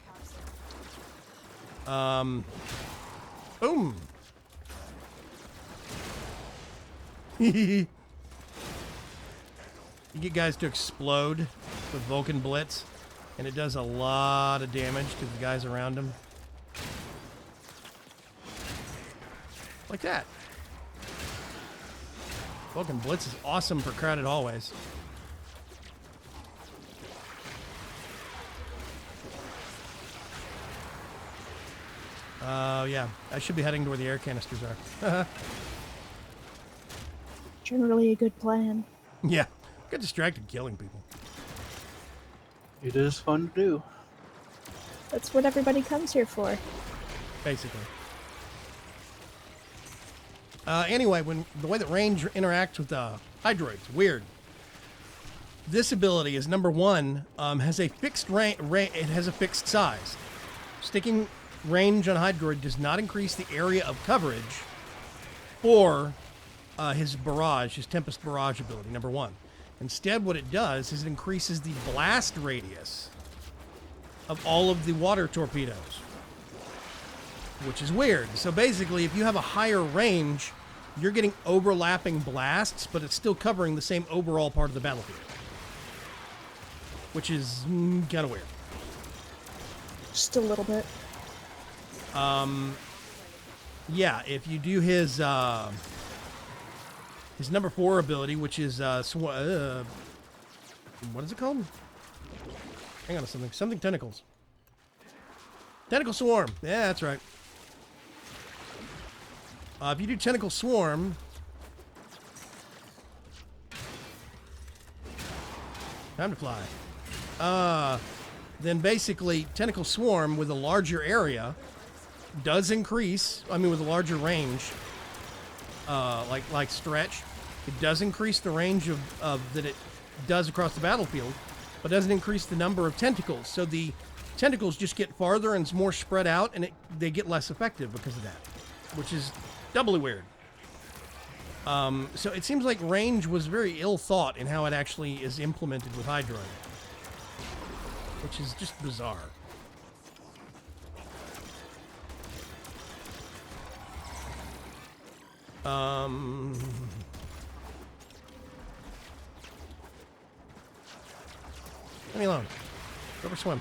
capsule. Boom. You get guys to explode with Vulcan Blitz, and it does a lot of damage to the guys around him. Like that. Vulcan Blitz is awesome for crowded hallways. Yeah. I should be heading to where the air canisters are. Generally a good plan. Yeah. Got distracted killing people. It is fun to do. That's what everybody comes here for. Basically. Anyway, when the way that range interacts with Hydroids, weird. This ability is number one. Has a fixed it has a fixed size. Sticking range on Hydroid does not increase the area of coverage for his barrage, his Tempest barrage ability. Number one. Instead, what it does is it increases the blast radius of all of the water torpedoes, which is weird. So basically, if you have a higher range, you're getting overlapping blasts, but it's still covering the same overall part of the battlefield, which is kind of weird. Just a little bit. Yeah, if you do his number 4 ability, which is what is it called? Hang on to something tentacles. Tentacle Swarm. Yeah, that's right. If you do Tentacle Swarm, time to fly. Then basically Tentacle Swarm with a larger area does increase. I mean, with a larger range, like stretch, it does increase the range of that it does across the battlefield, but doesn't increase the number of tentacles. So the tentacles just get farther and it's more spread out, and they get less effective because of that, which is doubly weird. So it seems like range was very ill thought in how it actually is implemented with Hydroid, which is just bizarre. Leave me alone. Go for a swim.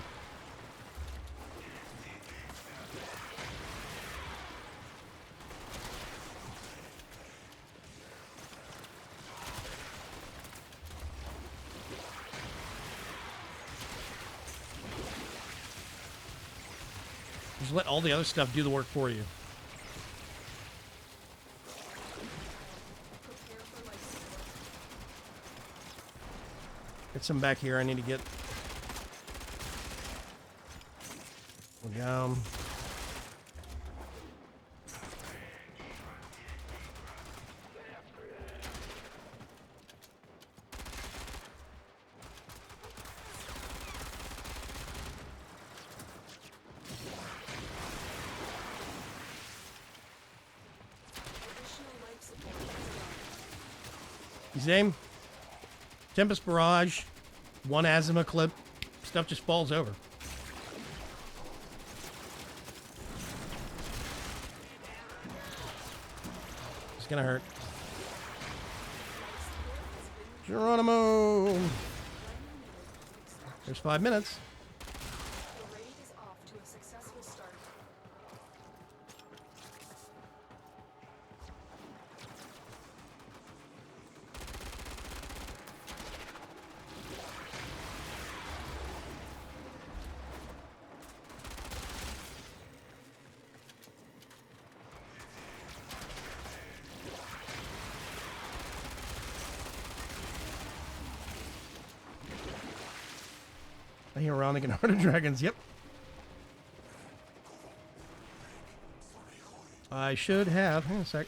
Just let all the other stuff do the work for you. Get some back here I need to get. We'll go. His name? Tempest Barrage, one Azima clip, stuff just falls over. It's gonna hurt. Geronimo! There's 5 minutes. The raid is off to a successful start. I hear Ronic and Heart of Dragons. Yep. I should have. Hang on a sec.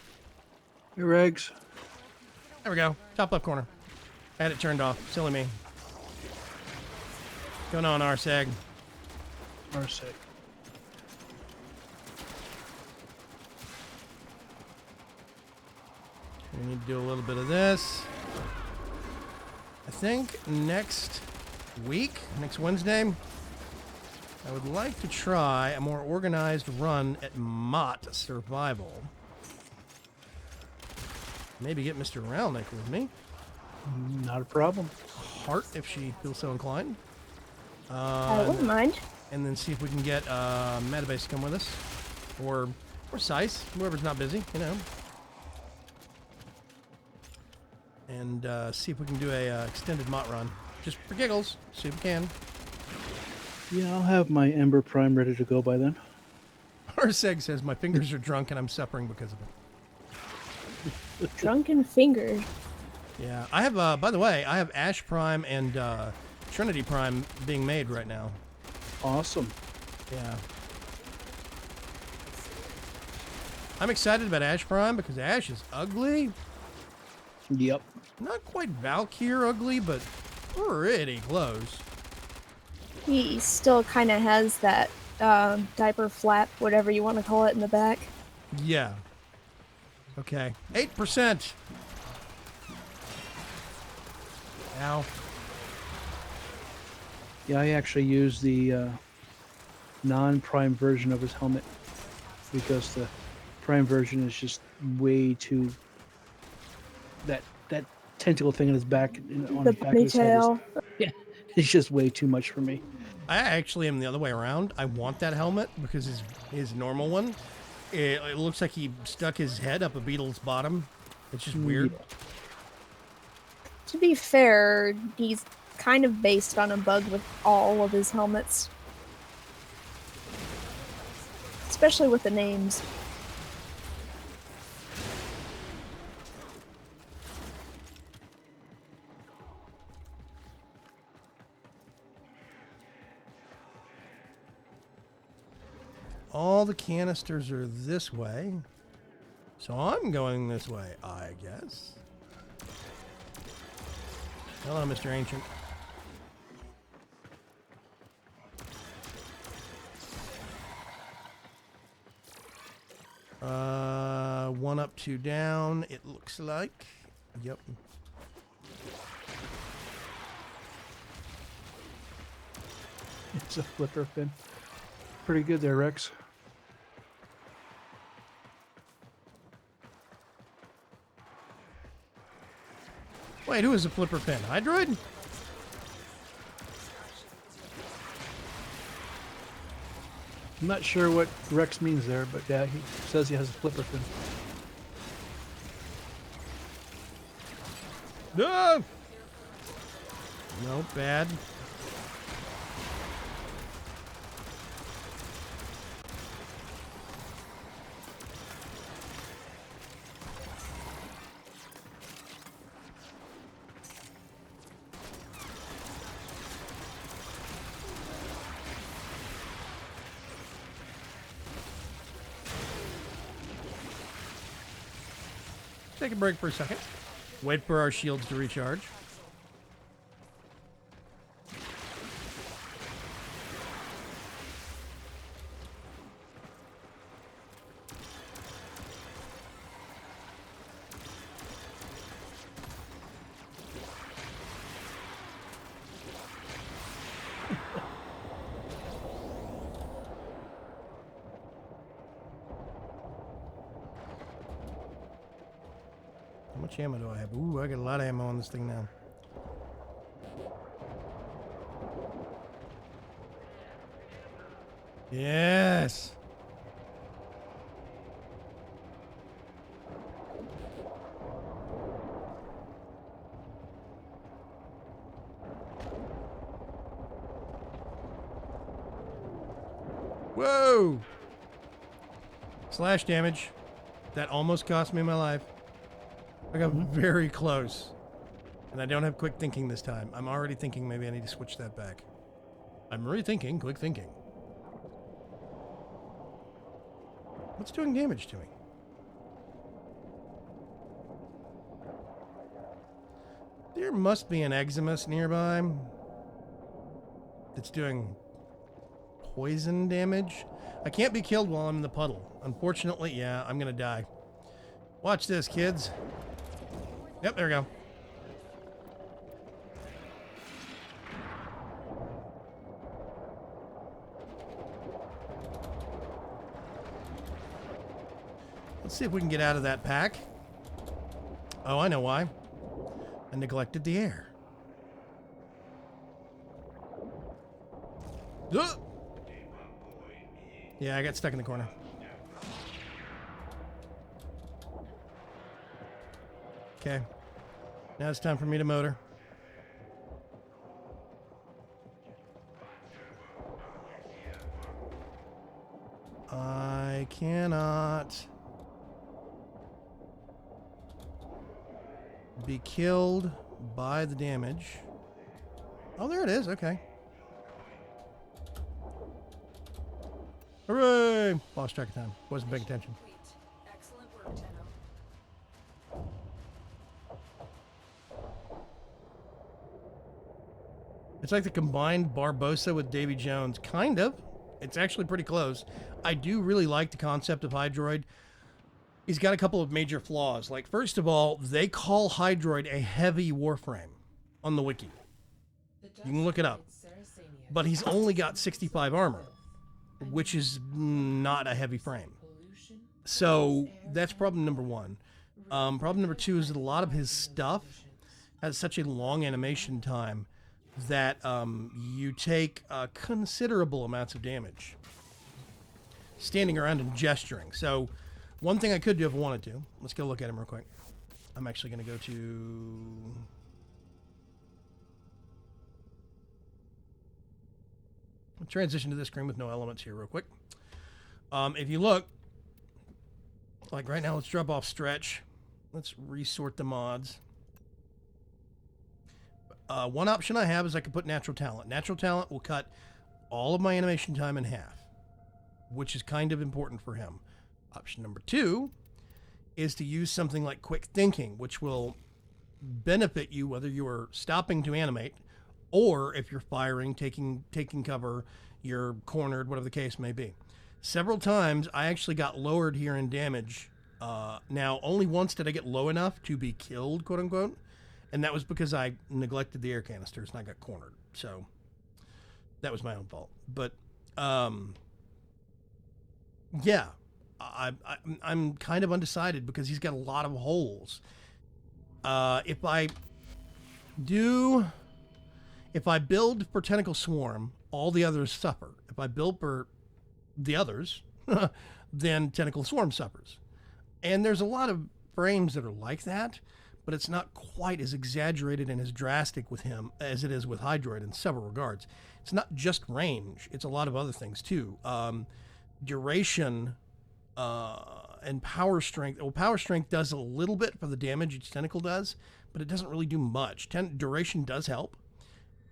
Your eggs. There we go. Top left corner. I had it turned off. Silly me. Going on, RSEG. Are sick. We need to do a little bit of this. I think next week, next Wednesday, I would like to try a more organized run at Mott Survival. Maybe get Mr. Ralnick with me. Not a problem. Heart, if she feels so inclined. I wouldn't mind. And then see if we can get Metabase to come with us. Or Sice, whoever's not busy, you know. And see if we can do a extended Mott run. Just for giggles. See if we can. Yeah, I'll have my Ember Prime ready to go by then. Arseg says, my fingers are drunk and I'm suffering because of it. Drunken finger. Yeah, I have, by the way, I have Ash Prime and Trinity Prime being made right now. Awesome. Yeah. I'm excited about Ash Prime because Ash is ugly. Yep. Not quite Valkyr ugly, but pretty close. He still kind of has that diaper flap, whatever you want to call it, in the back. Yeah. Okay. 8%. Ow. Yeah, I actually use the non-prime version of his helmet because the prime version is just way too. That tentacle thing in his back, on The his back of his head, ponytail. yeah, it's just way too much for me. I actually am the other way around. I want that helmet because his normal one, it looks like he stuck his head up a beetle's bottom. It's just weird. To be fair, he's kind of based on a bug with all of his helmets. Especially with the names. All the canisters are this way. So I'm going this way, I guess. Hello, Mr. Ancient. One up, two down, it looks like. Yep. It's a flipper fin. Pretty good there, Rex. Wait, who is the flipper pin? Hydroid? I'm not sure what Rex means there, but yeah, he says he has a flipper fin. No! No, bad. Take a break for a second. Wait for our shields to recharge. much ammo do I have? Ooh, I got a lot of ammo on this thing now. Yes! Whoa! Slash damage. That almost cost me my life. I got very close. And I don't have quick thinking this time. I'm already thinking maybe I need to switch that back. I'm rethinking quick thinking. What's doing damage to me? There must be an Eximus nearby that's doing poison damage. I can't be killed while I'm in the puddle. Unfortunately, yeah, I'm gonna die. Watch this, kids. Yep, there we go. Let's see if we can get out of that pack. Oh, I know why. I neglected the air. Ugh! Yeah, I got stuck in the corner. Okay. Now it's time for me to motor. I cannot be killed by the damage. Oh, there it is. Okay. Hooray! Lost track of time. Wasn't paying attention. Complete. Excellent work, Tenno. It's like the combined Barbossa with Davy Jones. Kind of. It's actually pretty close. I do really like the concept of Hydroid. He's got a couple of major flaws. Like, first of all, they call Hydroid a heavy Warframe on the wiki. You can look it up. But he's only got 65 armor, which is not a heavy frame. So that's problem number one. Problem number two is that a lot of his stuff has such a long animation time that you take considerable amounts of damage standing around and gesturing. So one thing I could do if I wanted to, let's go look at him real quick. I'm actually going to go to... I'll transition to this screen with no elements here real quick. If you look, like right now, let's drop off stretch. Let's resort the mods. One option I have is I could put natural talent. Natural talent will cut all of my animation time in half, which is kind of important for him. Option number two is to use something like quick thinking, which will benefit you whether you are stopping to animate or if you're firing, taking cover, you're cornered, whatever the case may be. Several times I actually got lowered here in damage. Now, only once did I get low enough to be killed, quote unquote, and that was because I neglected the air canisters and I got cornered. So that was my own fault. But yeah, I'm kind of undecided because he's got a lot of holes. If I build for Tentacle Swarm, all the others suffer. If I build for the others, then Tentacle Swarm suffers. And there's a lot of frames that are like that, but it's not quite as exaggerated and as drastic with him as it is with Hydroid in several regards. It's not just range, it's a lot of other things too. Duration and power strength. Well, power strength does a little bit for the damage each tentacle does, but it doesn't really do much. Duration does help,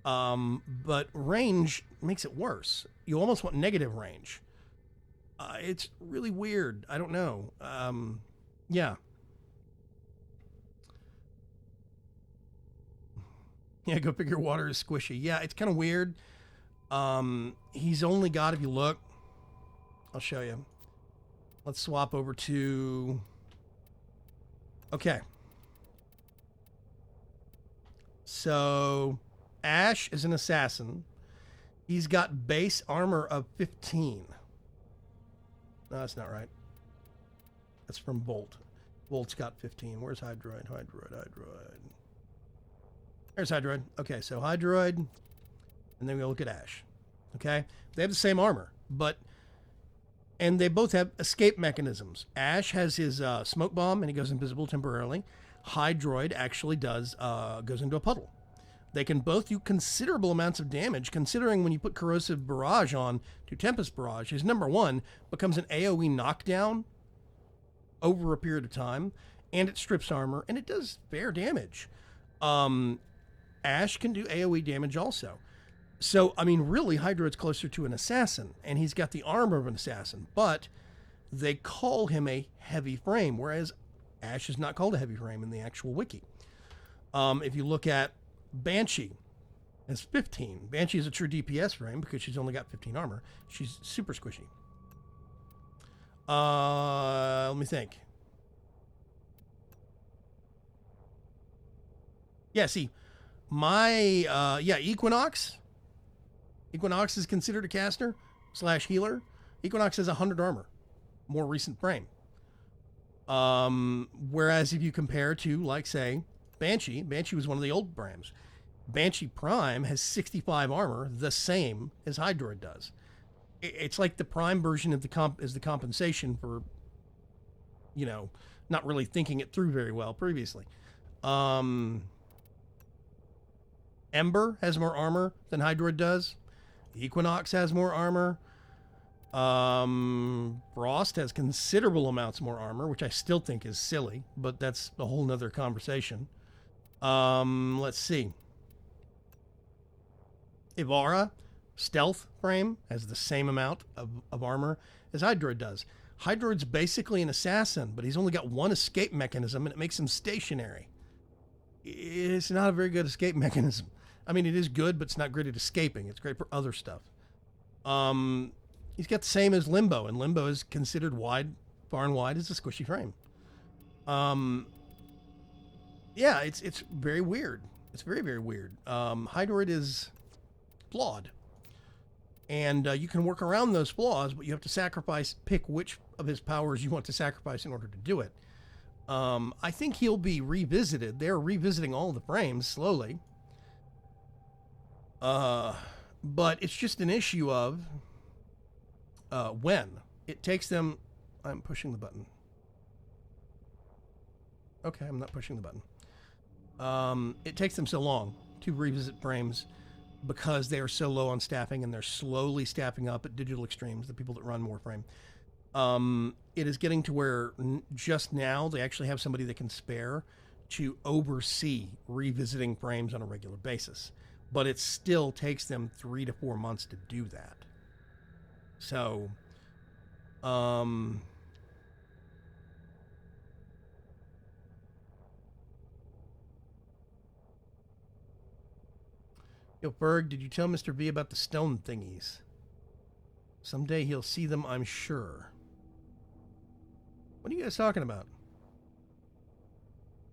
but range makes it worse. You almost want negative range. It's really weird. I don't know. Yeah. Yeah, go figure water is squishy. Yeah, it's kind of weird. He's only got, if you look, I'll show you. Let's swap over to... Okay. So, Ash is an assassin. He's got base armor of 15. No, that's not right. That's from Bolt. Volt's got 15. Where's Hydroid? Hydroid. There's Hydroid. Okay, so Hydroid, and then we look at Ash. Okay, they have the same armor, and they both have escape mechanisms. Ash has his smoke bomb, and he goes invisible temporarily. Hydroid actually goes into a puddle. They can both do considerable amounts of damage, considering when you put Corrosive Barrage on to Tempest Barrage, his number 1 becomes an AoE knockdown over a period of time, and it strips armor, and it does fair damage. Ash can do AoE damage also. So, I mean, really, Hydroid's closer to an assassin, and he's got the armor of an assassin, but they call him a heavy frame, whereas Ash is not called a heavy frame in the actual wiki. If you look at Banshee, it's 15. Banshee is a true DPS frame because she's only got 15 armor. She's super squishy. Let me think. Yeah, see, Equinox. Equinox is considered a caster / healer. Equinox has 100 armor, more recent frame. Whereas if you compare to, like, say, Banshee was one of the old frames. Banshee Prime has 65 armor, the same as Hydroid does. It's like the Prime version of the compensation for, not really thinking it through very well previously. Ember has more armor than Hydroid does. Equinox has more armor. Frost has considerable amounts more armor, which I still think is silly, but that's a whole nother conversation. Let's see. Ivara, stealth frame, has the same amount of armor as Hydroid does. Hydroid's basically an assassin, but he's only got one escape mechanism, and it makes him stationary. It's not a very good escape mechanism. I mean, it is good, but it's not great at escaping. It's great for other stuff. He's got the same as Limbo, and Limbo is considered far and wide as a squishy frame. Yeah, it's very weird. It's very, very weird. Hydroid is flawed. And you can work around those flaws, but you have to pick which of his powers you want to sacrifice in order to do it. I think he'll be revisited. They're revisiting all the frames slowly. But it's just an issue of when. It takes them... I'm pushing the button. Okay, I'm not pushing the button. It takes them so long to revisit frames because they are so low on staffing, and they're slowly staffing up at Digital Extremes, the people that run Warframe. It is getting to where just now they actually have somebody that can spare to oversee revisiting frames on a regular basis. But it still takes them 3 to 4 months to do that. So, Yo, Berg, did you tell Mr. V about the stone thingies? Someday he'll see them, I'm sure. What are you guys talking about?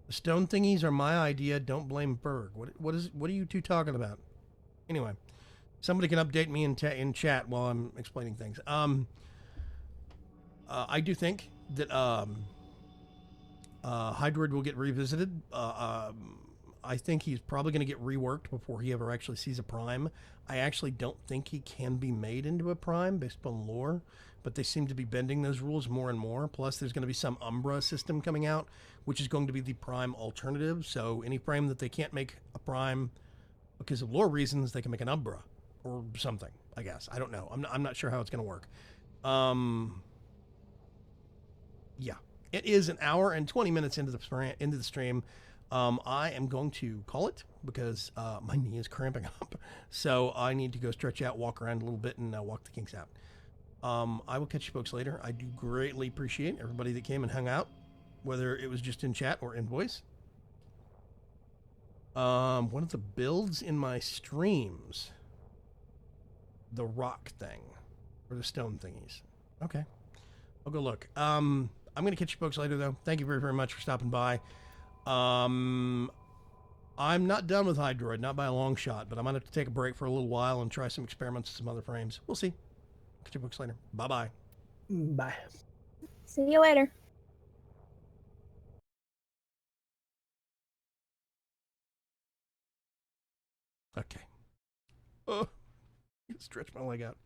The stone thingies are my idea. Don't blame Berg. What are you two talking about? Anyway, somebody can update me in chat while I'm explaining things. I do think that Hydroid will get revisited. I think he's probably going to get reworked before he ever actually sees a prime. I actually don't think he can be made into a prime based upon lore, but they seem to be bending those rules more and more. Plus, there's going to be some Umbra system coming out, which is going to be the prime alternative. So any frame that they can't make a prime because of lore reasons, they can make an Umbra or something, I guess. I don't know. I'm not sure how it's going to work. Yeah, it is an hour and 20 minutes into the stream. I am going to call it because my knee is cramping up. So I need to go stretch out, walk around a little bit, and walk the kinks out. I will catch you folks later. I do greatly appreciate everybody that came and hung out, whether it was just in chat or in voice. One of the builds in my streams, the rock thing, or the stone thingies. Okay, I'll go look. I'm going to catch you folks later, though. Thank you very, very much for stopping by. I'm not done with Hydroid, not by a long shot, but I'm going to have to take a break for a little while and try some experiments with some other frames. We'll see. Catch you folks later. Bye-bye. Bye. See you later. Okay. Oh, stretch my leg out.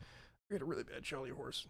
I got a really bad Charlie horse.